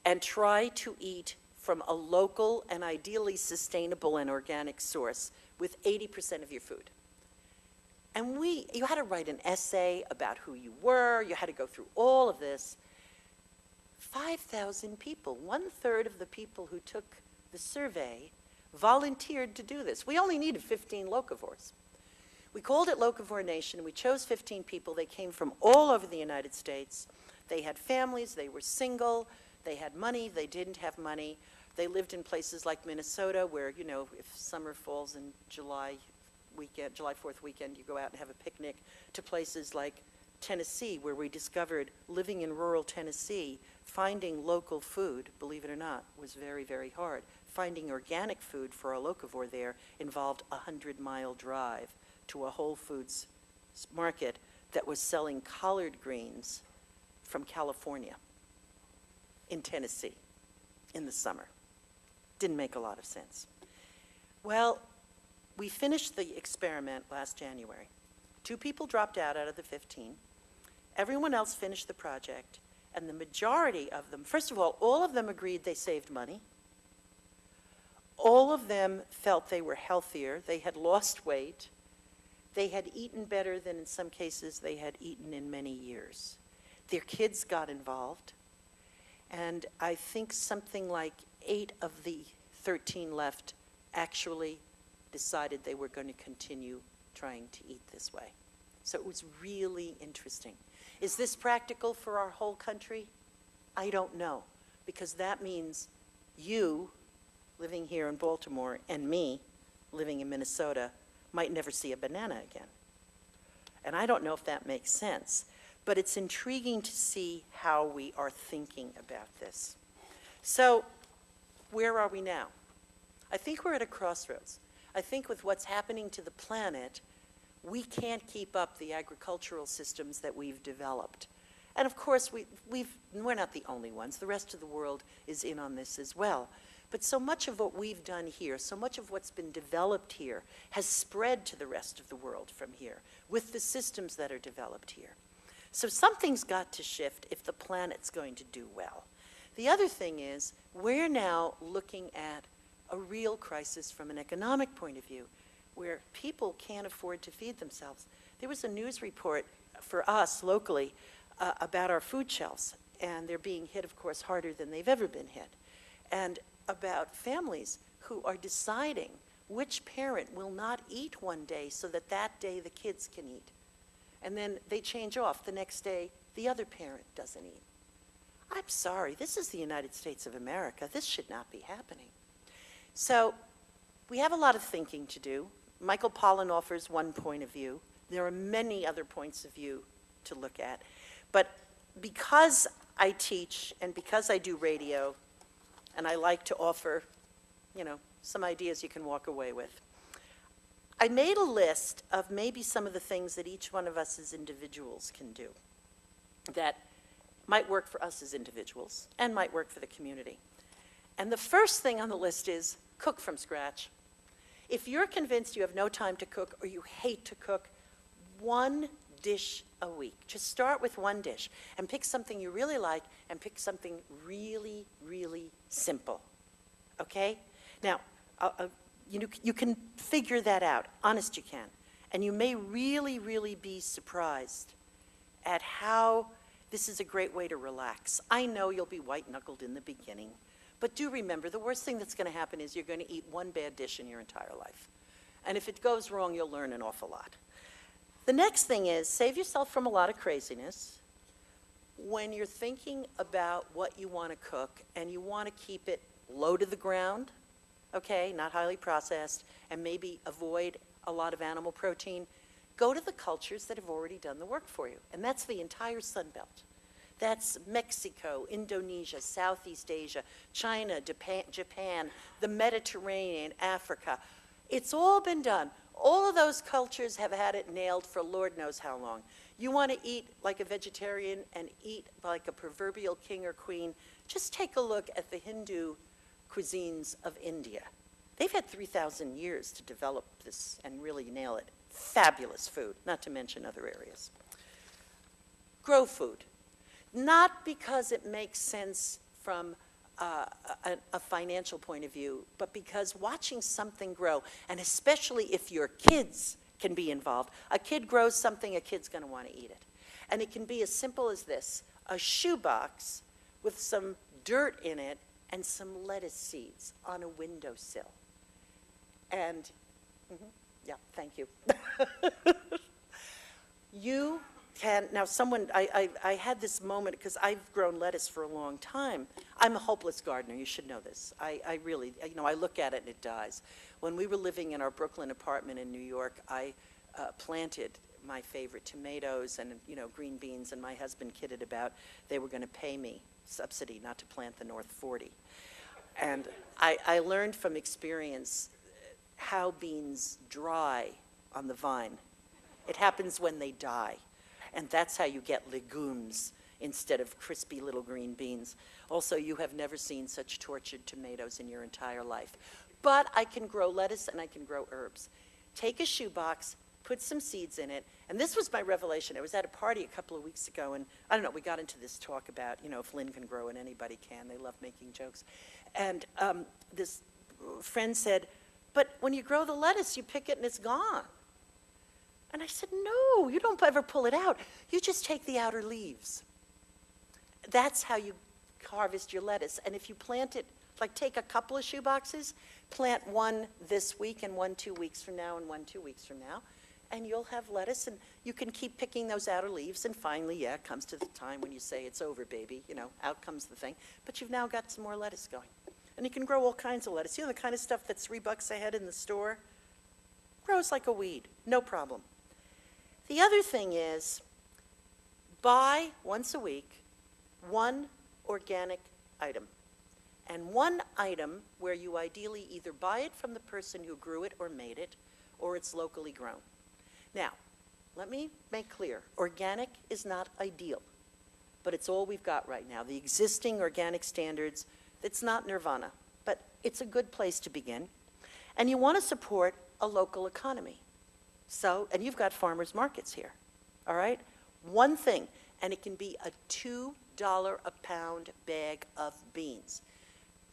and try to eat from a local and ideally sustainable and organic source with 80% of your food? And you had to write an essay about who you were, you had to go through all of this. 5,000 people, 1/3 of the people who took the survey volunteered to do this. We only needed 15 locavores. We called it Locavore Nation. We chose 15 people. They came from all over the United States. They had families, they were single, they had money, they didn't have money. They lived in places like Minnesota where, you know, if summer falls in July 4th weekend, you go out and have a picnic, to places like Tennessee, where we discovered living in rural Tennessee, finding local food, believe it or not, was very, very hard. Finding organic food for a locavore there involved a 100-mile drive to a Whole Foods market that was selling collard greens from California in Tennessee in the summer. Didn't make a lot of sense. Well, we finished the experiment last January. 2 people dropped out of the 15. Everyone else finished the project, and the majority of them, first of all of them agreed they saved money. All of them felt they were healthier. They had lost weight. They had eaten better than, in some cases, they had eaten in many years. Their kids got involved. And I think something like 8 of the 13 left actually decided they were going to continue trying to eat this way. So it was really interesting. Is this practical for our whole country? I don't know, because that means you, living here in Baltimore, and me, living in Minnesota, might never see a banana again. And I don't know if that makes sense, but it's intriguing to see how we are thinking about this. So where are we now? I think we're at a crossroads. I think with what's happening to the planet, we can't keep up the agricultural systems that we've developed. And of course, we're not the only ones. The rest of the world is in on this as well. But so much of what we've done here, so much of what's been developed here, has spread to the rest of the world from here, with the systems that are developed here. So something's got to shift if the planet's going to do well. The other thing is, we're now looking at a real crisis from an economic point of view, where people can't afford to feed themselves. There was a news report for us locally about our food shelves, and they're being hit, of course, harder than they've ever been hit. And about families who are deciding which parent will not eat one day so that that day the kids can eat. And then they change off. The next day, the other parent doesn't eat. I'm sorry, this is the United States of America. This should not be happening. So we have a lot of thinking to do. Michael Pollan offers one point of view. There are many other points of view to look at. But because I teach and because I do radio, and I like to offer, some ideas you can walk away with, I made a list of maybe some of the things that each one of us as individuals can do that might work for us as individuals and might work for the community. And the first thing on the list is cook from scratch. If you're convinced you have no time to cook or you hate to cook, 1 dish a week. Just start with 1 dish and pick something you really like and pick something really, really simple. Okay? Now, you can figure that out. Honest, you can. And you may really, really be surprised at how this is a great way to relax. I know you'll be white-knuckled in the beginning, but do remember, the worst thing that's going to happen is you're going to eat 1 bad dish in your entire life. And if it goes wrong, you'll learn an awful lot. The next thing is, save yourself from a lot of craziness. When you're thinking about what you want to cook and you want to keep it low to the ground, okay, not highly processed, and maybe avoid a lot of animal protein, go to the cultures that have already done the work for you. And that's the entire Sun Belt. That's Mexico, Indonesia, Southeast Asia, China, Japan, the Mediterranean, Africa. It's all been done. All of those cultures have had it nailed for Lord knows how long. You want to eat like a vegetarian and eat like a proverbial king or queen, just take a look at the Hindu cuisines of India. They've had 3,000 years to develop this and really nail it. Fabulous food, not to mention other areas. Grow food. Not because it makes sense from a financial point of view, but because watching something grow, and especially if your kids can be involved, a kid grows something, a kid's going to want to eat it. And it can be as simple as this, a shoebox with some dirt in it and some lettuce seeds on a windowsill. And, yeah, thank you. You can, now someone, I had this moment because I've grown lettuce for a long time. I'm a hopeless gardener, you should know this. I really, I look at it and it dies. When we were living in our Brooklyn apartment in New York, I planted my favorite tomatoes and, green beans, and my husband kidded about they were going to pay me subsidy not to plant the North 40. And I learned from experience how beans dry on the vine. It happens when they die. And that's how you get legumes instead of crispy little green beans. Also, you have never seen such tortured tomatoes in your entire life. But I can grow lettuce and I can grow herbs. Take a shoebox, put some seeds in it. And this was my revelation. I was at a party a couple of weeks ago, and I don't know, we got into this talk about, if Lynne can grow it, anybody can. They love making jokes. And this friend said, but when you grow the lettuce, you pick it and it's gone. And I said, no, you don't ever pull it out. You just take the outer leaves. That's how you harvest your lettuce. And if you plant it, like take a couple of shoe boxes, plant one this week and one 2 weeks from now and one 2 weeks from now, and you'll have lettuce, and you can keep picking those outer leaves, and finally, yeah, it comes to the time when you say it's over, baby, out comes the thing. But you've now got some more lettuce going. And you can grow all kinds of lettuce. The kind of stuff that's $3 a head in the store grows like a weed, no problem. The other thing is, buy once a week one organic item. And one item where you ideally either buy it from the person who grew it or made it, or it's locally grown. Now, let me make clear, organic is not ideal, but it's all we've got right now. The existing organic standards, it's not nirvana, but it's a good place to begin. And you want to support a local economy. So, and you've got farmers markets here, all right? One thing, and it can be a $2 a pound bag of beans.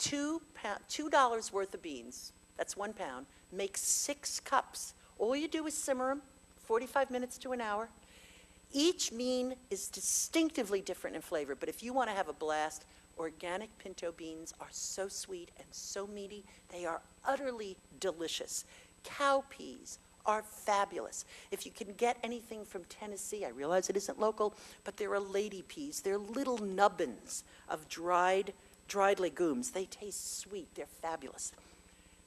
$2 worth of beans, that's 1 pound, makes 6 cups. All you do is simmer them, 45 minutes to an hour. Each bean is distinctively different in flavor, but if you want to have a blast, organic pinto beans are so sweet and so meaty, they are utterly delicious. Cow peas are fabulous. If you can get anything from Tennessee, I realize it isn't local, but there are lady peas. They're little nubbins of dried legumes. They taste sweet. They're fabulous.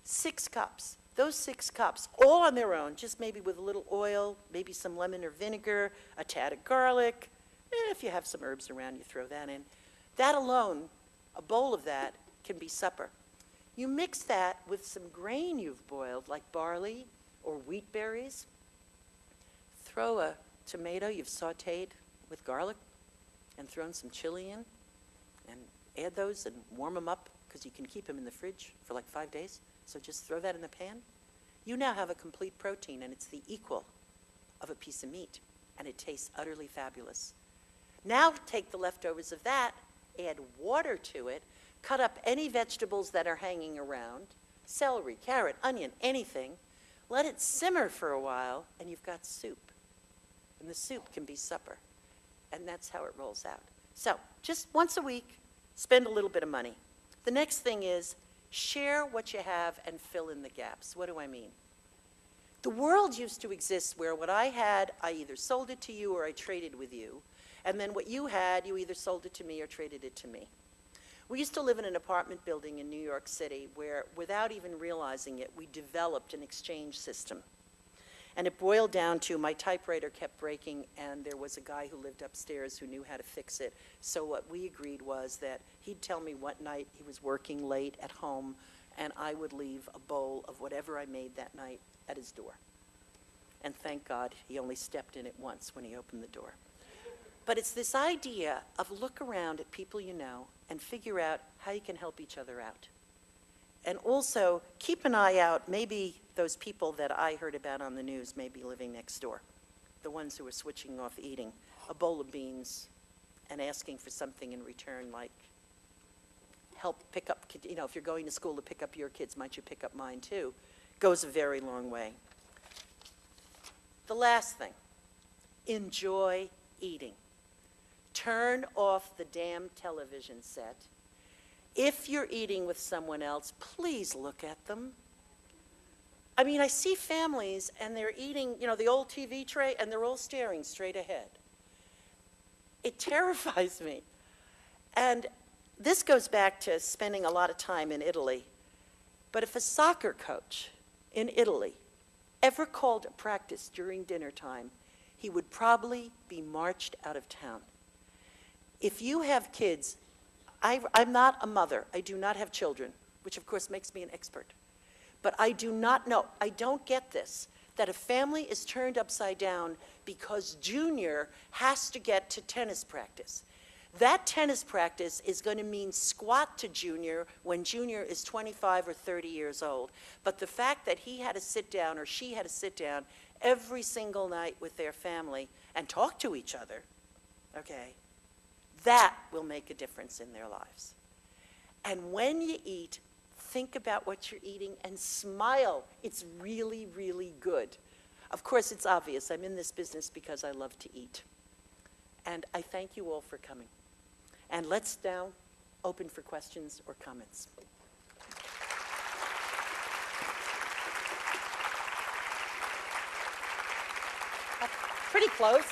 6 cups. Those 6 cups, all on their own, just maybe with a little oil, maybe some lemon or vinegar, a tad of garlic. If you have some herbs around, you throw that in. That alone, a bowl of that, can be supper. You mix that with some grain you've boiled, like barley or wheat berries. Throw a tomato you've sauteed with garlic and thrown some chili in, and add those and warm them up, because you can keep them in the fridge for like 5 days. So just throw that in the pan. You now have a complete protein, and it's the equal of a piece of meat, and it tastes utterly fabulous. Now take the leftovers of that, add water to it, cut up any vegetables that are hanging around, celery, carrot, onion, anything, let it simmer for a while, and you've got soup. And the soup can be supper. And that's how it rolls out. So just once a week, spend a little bit of money. The next thing is share what you have and fill in the gaps. What do I mean? The world used to exist where what I had, I either sold it to you or I traded with you. And then what you had, you either sold it to me or traded it to me. We used to live in an apartment building in New York City where, without even realizing it, we developed an exchange system. And it boiled down to my typewriter kept breaking, and there was a guy who lived upstairs who knew how to fix it. So what we agreed was that he'd tell me what night he was working late at home, and I would leave a bowl of whatever I made that night at his door. And thank God he only stepped in it once when he opened the door. But it's this idea of look around at people you know and figure out how you can help each other out. And also keep an eye out, maybe those people that I heard about on the news may be living next door, the ones who are switching off eating a bowl of beans and asking for something in return, like help pick up, if you're going to school to pick up your kids, might you pick up mine too, goes a very long way. The last thing, enjoy eating. Turn off the damn television set. If you're eating with someone else, please look at them. I mean, I see families and they're eating, the old TV tray, and they're all staring straight ahead. It terrifies me. And this goes back to spending a lot of time in Italy. But if a soccer coach in Italy ever called a practice during dinner time, he would probably be marched out of town. If you have kids, I'm not a mother. I do not have children, which of course makes me an expert. But I do not know, I don't get this, that a family is turned upside down because Junior has to get to tennis practice. That tennis practice is going to mean squat to Junior when Junior is 25 or 30 years old. But the fact that he had to sit down or she had to sit down every single night with their family and talk to each other, okay, that will make a difference in their lives. And when you eat, think about what you're eating and smile. It's really, really good. Of course, it's obvious. I'm in this business because I love to eat. And I thank you all for coming. And let's now open for questions or comments. Pretty close,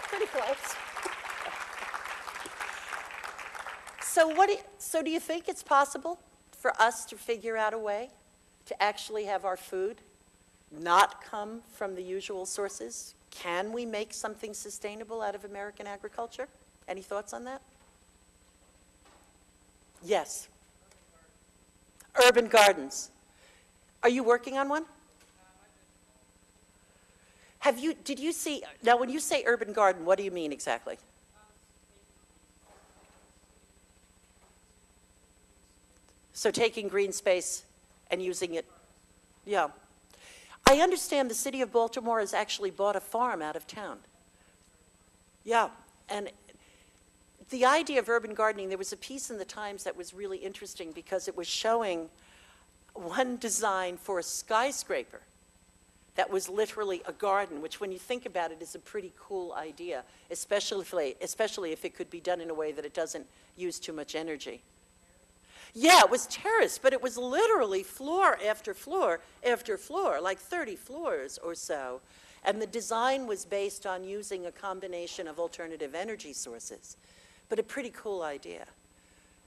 pretty close. So do you think it's possible for us to figure out a way to actually have our food not come from the usual sources? Can we make something sustainable out of American agriculture? Any thoughts on that? Yes. Urban gardens. Are you working on one? Did you see, now when you say urban garden, what do you mean exactly? So taking green space and using it, yeah. I understand the city of Baltimore has actually bought a farm out of town. Yeah, and the idea of urban gardening, there was a piece in the Times that was really interesting because it was showing one design for a skyscraper that was literally a garden, which when you think about it is a pretty cool idea, especially if it could be done in a way that it doesn't use too much energy. Yeah, it was terraced, but it was literally floor after floor after floor, like 30 floors or so. And the design was based on using a combination of alternative energy sources, but a pretty cool idea.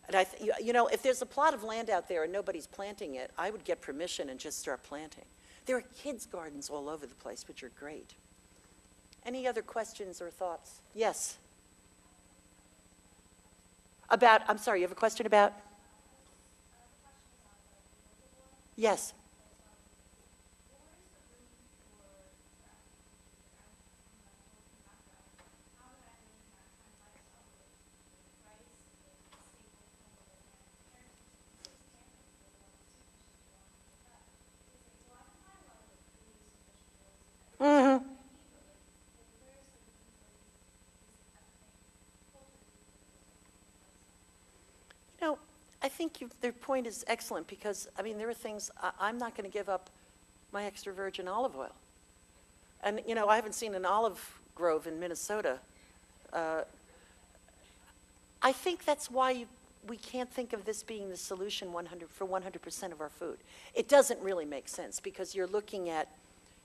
And you know, if there's a plot of land out there and nobody's planting it, I would get permission and just start planting. There are kids' gardens all over the place, which are great. Any other questions or thoughts? Yes? About, I'm sorry, you have a question about? Yes. Mm-hmm. You know, I think their point is excellent because, I mean, there are things, I'm not going to give up my extra virgin olive oil. And, you know, I haven't seen an olive grove in Minnesota. I think that's why we can't think of this being the solution for 100% of our food. It doesn't really make sense because you're looking at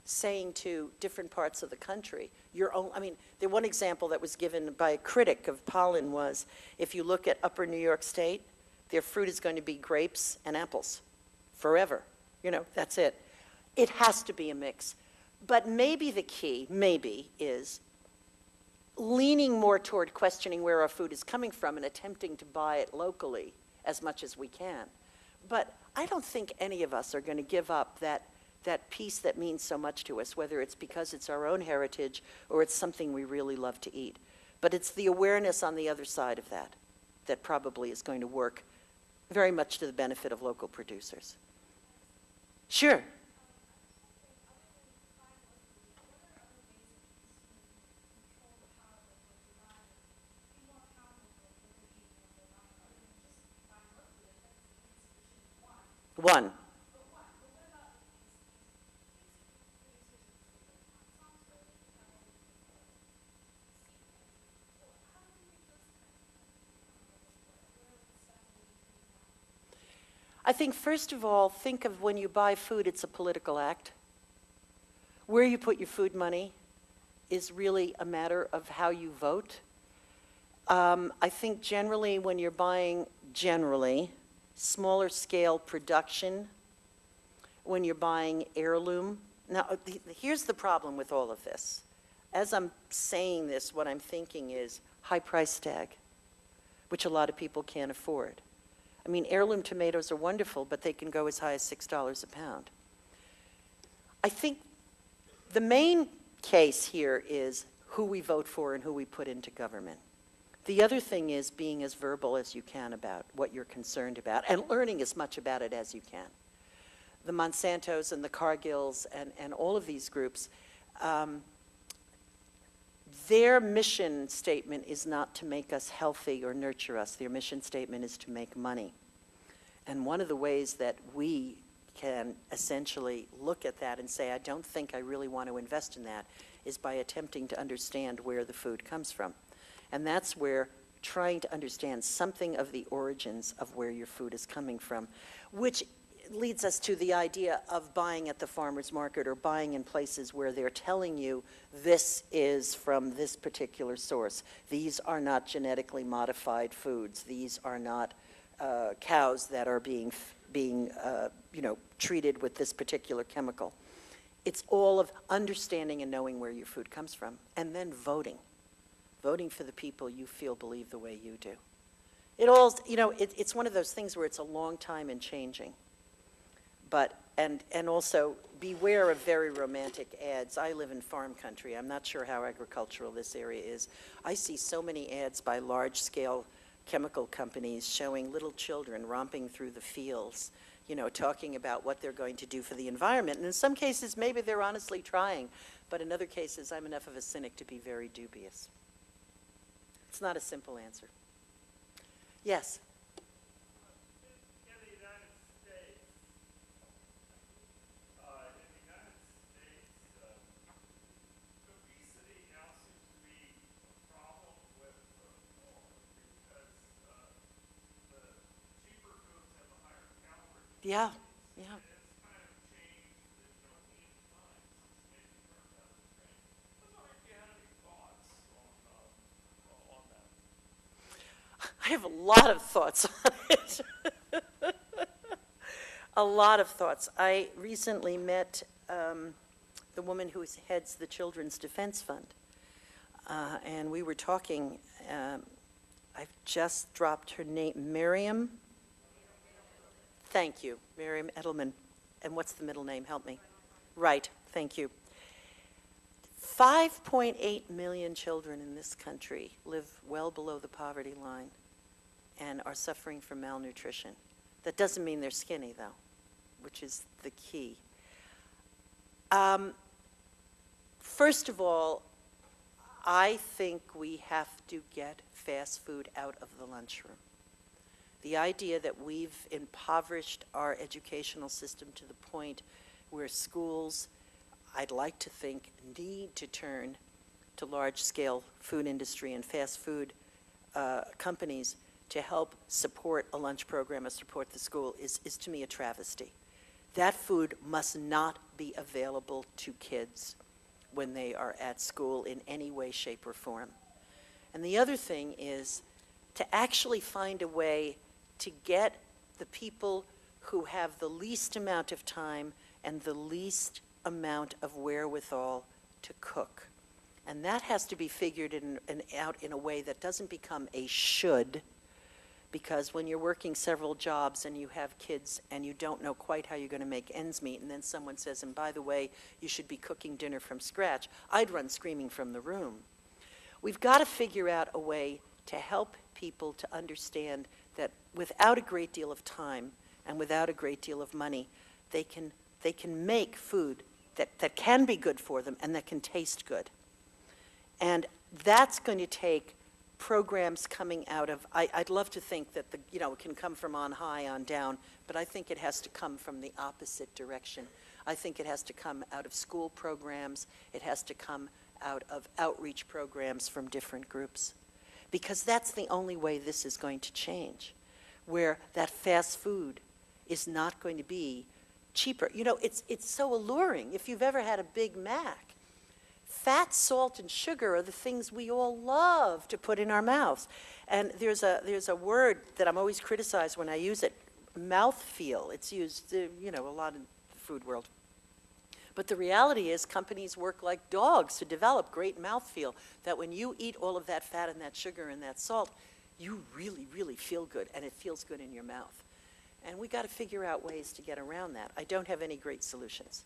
saying to different parts of the country, I mean, the one example that was given by a critic of pollen was, if you look at upper New York State, their fruit is going to be grapes and apples forever. You know, that's it. It has to be a mix. But maybe the key, is leaning more toward questioning where our food is coming from and attempting to buy it locally as much as we can. But I don't think any of us are going to give up that piece that means so much to us, whether it's because it's our own heritage or it's something we really love to eat. But it's the awareness on the other side of that that probably is going to work very much to the benefit of local producers. Sure. One. I think, first of all, think of when you buy food, it's a political act. Where you put your food money is really a matter of how you vote. I think generally when you're buying, smaller scale production, when you're buying heirloom. Now, here's the problem with all of this. As I'm saying this, what I'm thinking is high price tag, which a lot of people can't afford. I mean, heirloom tomatoes are wonderful, but they can go as high as $6 a pound. I think the main case here is who we vote for and who we put into government. The other thing is being as verbal as you can about what you're concerned about and learning as much about it as you can. The Monsantos and the Cargills and all of these groups, Their mission statement is not to make us healthy or nurture us. Their mission statement is to make money. And one of the ways that we can essentially look at that and say, I don't think I really want to invest in that, is by attempting to understand where the food comes from. And that's where trying to understand something of the origins of where your food is coming from, which leads us to the idea of buying at the farmer's market or buying in places where they're telling you this is from this particular source. These are not genetically modified foods. These are not cows that are being treated with this particular chemical. It's all of understanding and knowing where your food comes from, and then voting for the people you feel believe the way you do. It all, it's one of those things where it's a long time in changing. But, and also beware of very romantic ads. I live in farm country. I'm not sure how agricultural this area is. I see so many ads by large-scale chemical companies showing little children romping through the fields, talking about what they're going to do for the environment. And in some cases, maybe they're honestly trying. But in other cases, I'm enough of a cynic to be very dubious. It's not a simple answer. Yes? Yeah, yeah. I have a lot of thoughts on it. A lot of thoughts. I recently met the woman who heads the Children's Defense Fund, and we were talking. I've just dropped her name, Miriam. Thank you, Miriam Edelman. And what's the middle name? Help me. Right, thank you. 5.8 million children in this country live well below the poverty line and are suffering from malnutrition. That doesn't mean they're skinny, though, which is the key. First of all, I think we have to get fast food out of the lunchroom. The idea that we've impoverished our educational system to the point where schools, I'd like to think, need to turn to large-scale food industry and fast food companies to help support a lunch program or support the school is to me a travesty. That food must not be available to kids when they are at school in any way, shape, or form. And the other thing is to actually find a way to get the people who have the least amount of time and the least amount of wherewithal to cook. And that has to be figured out in a way that doesn't become a should, because when you're working several jobs and you have kids and you don't know quite how you're going to make ends meet, and then someone says, and by the way, you should be cooking dinner from scratch, I'd run screaming from the room. We've got to figure out a way to help people to understand that without a great deal of time and without a great deal of money, they can make food that can be good for them and that can taste good. And that's going to take programs coming out of, I'd love to think that it can come from on high on down, but I think it has to come from the opposite direction. I think it has to come out of school programs. It has to come out of outreach programs from different groups. Because that's the only way this is going to change, where that fast food is not going to be cheaper. It's so alluring. If you've ever had a Big Mac, fat, salt, and sugar are the things we all love to put in our mouths. And there's a word that I'm always criticized when I use it, mouthfeel. It's used, a lot in the food world. But the reality is companies work like dogs to develop great mouthfeel, that when you eat all of that fat and that sugar and that salt, you really, really feel good, and it feels good in your mouth. And we got to figure out ways to get around that. I don't have any great solutions,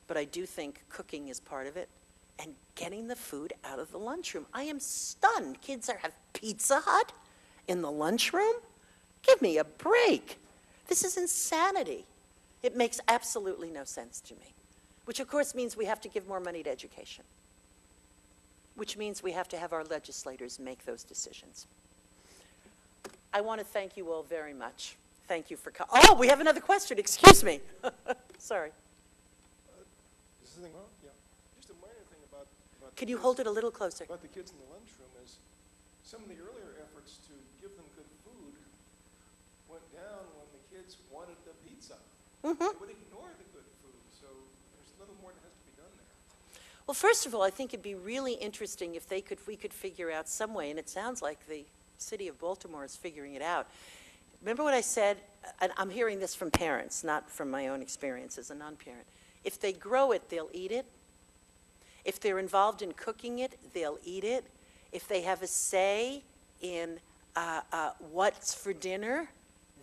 but I do think cooking is part of it, and getting the food out of the lunchroom. I am stunned. Kids have Pizza Hut in the lunchroom? Give me a break. This is insanity. It makes absolutely no sense to me. which of course means we have to give more money to education, which means we have to have our legislators make those decisions. I want to thank you all very much. Thank you for coming. Oh, we have another question. Excuse me. Sorry. Is this thing on? Yeah. Just a minor thing about Can you hold it a little closer? about the kids in the lunchroom is some of the earlier efforts to give them good food went down when the kids wanted the pizza. Mm-hmm. They would ignore the good food, so there's a little more that has to be done there. Well, first of all, I think it'd be really interesting if we could figure out some way, and it sounds like the city of Baltimore is figuring it out. Remember what I said, and I'm hearing this from parents, not from my own experience as a non-parent. If they grow it, they'll eat it. If they're involved in cooking it, they'll eat it. If they have a say in what's for dinner,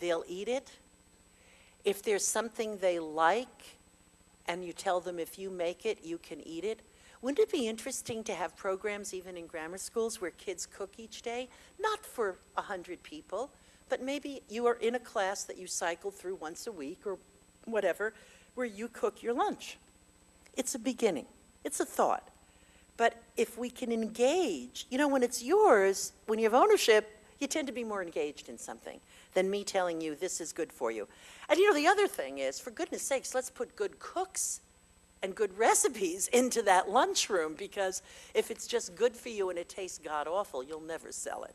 they'll eat it. If there's something they like, and you tell them if you make it, you can eat it. Wouldn't it be interesting to have programs even in grammar schools where kids cook each day? Not for 100 people, but maybe you are in a class that you cycle through once a week or whatever, where you cook your lunch. It's a beginning. It's a thought. But if we can engage, you know, when it's yours, when you have ownership, you tend to be more engaged in something than me telling you this is good for you. And you know, the other thing is, for goodness sakes, let's put good cooks and good recipes into that lunchroom, because if it's just good for you and it tastes god-awful, you'll never sell it.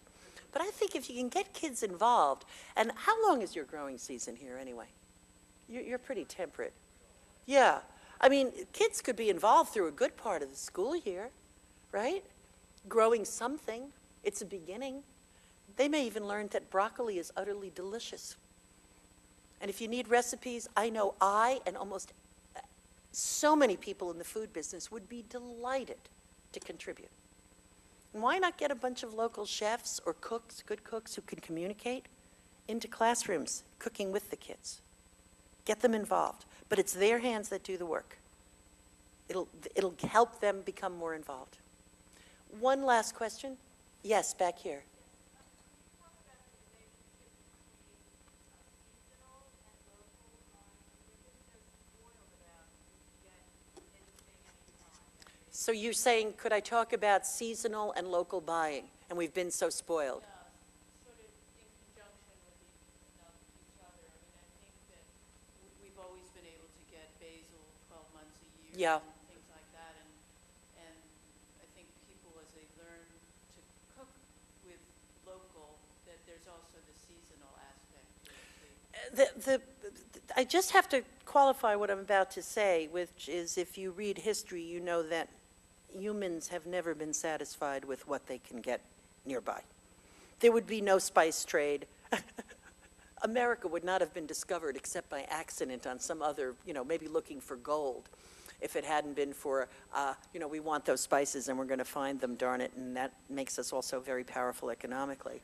But I think if you can get kids involved, and how long is your growing season here anyway? You're pretty temperate. Yeah. I mean, kids could be involved through a good part of the school year, right? Growing something. It's a beginning. They may even learn that broccoli is utterly delicious. And if you need recipes, I know I and almost so many people in the food business would be delighted to contribute. And why not get a bunch of local chefs or cooks, good cooks who can communicate, into classrooms, cooking with the kids? Get them involved. But it's their hands that do the work. It'll help them become more involved. One last question. Yes, back here. So you're saying, could I talk about seasonal and local buying? And we've been so spoiled. Yeah, sort of in conjunction with each other. I mean, I think that we've always been able to get basil 12 months a year. Yeah. And things like that. And I think people, as they learn to cook with local, that there's also the seasonal aspect to it. I just have to qualify what I'm about to say, which is if you read history, you know that humans have never been satisfied with what they can get nearby. There would be no spice trade. America would not have been discovered except by accident on some other, you know, maybe looking for gold, if it hadn't been for, you know, we want those spices and we're going to find them, darn it, and that makes us also very powerful economically.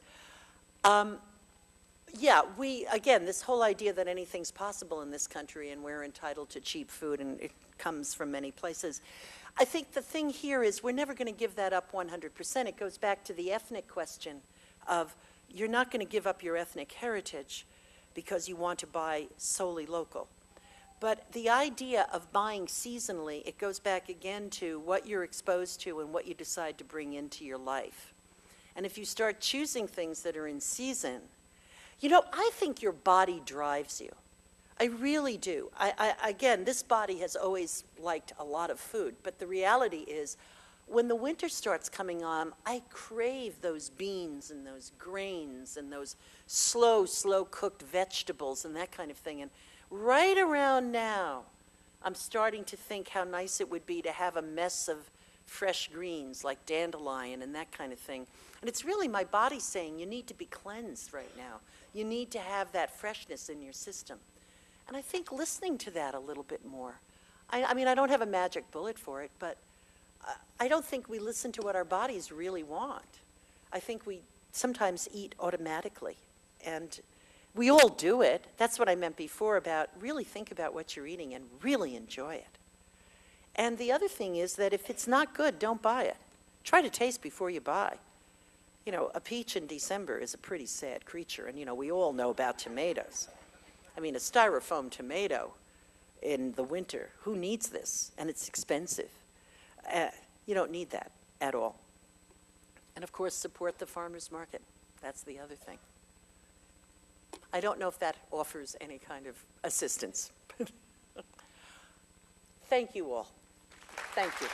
Yeah, again, this whole idea that anything's possible in this country and we're entitled to cheap food, and it comes from many places. I think the thing here is we're never going to give that up 100%. It goes back to the ethnic question of you're not going to give up your ethnic heritage because you want to buy solely local. But the idea of buying seasonally, it goes back again to what you're exposed to and what you decide to bring into your life. And if you start choosing things that are in season, you know, I think your body drives you. I really do. Again, this body has always liked a lot of food, but the reality is when the winter starts coming on, I crave those beans and those grains and those slow cooked vegetables and that kind of thing. And right around now, I'm starting to think how nice it would be to have a mess of fresh greens like dandelion and that kind of thing. And it's really my body saying you need to be cleansed right now. You need to have that freshness in your system. And I think listening to that a little bit more. I mean, I don't have a magic bullet for it, but I don't think we listen to what our bodies really want. I think we sometimes eat automatically. And we all do it. That's what I meant before about really think about what you're eating and really enjoy it. And the other thing is that if it's not good, don't buy it. Try to taste before you buy. You know, a peach in December is a pretty sad creature, and, you know, we all know about tomatoes. I mean, a styrofoam tomato in the winter. Who needs this? And it's expensive. You don't need that at all. And of course, support the farmers market. That's the other thing. I don't know if that offers any kind of assistance. Thank you all. Thank you.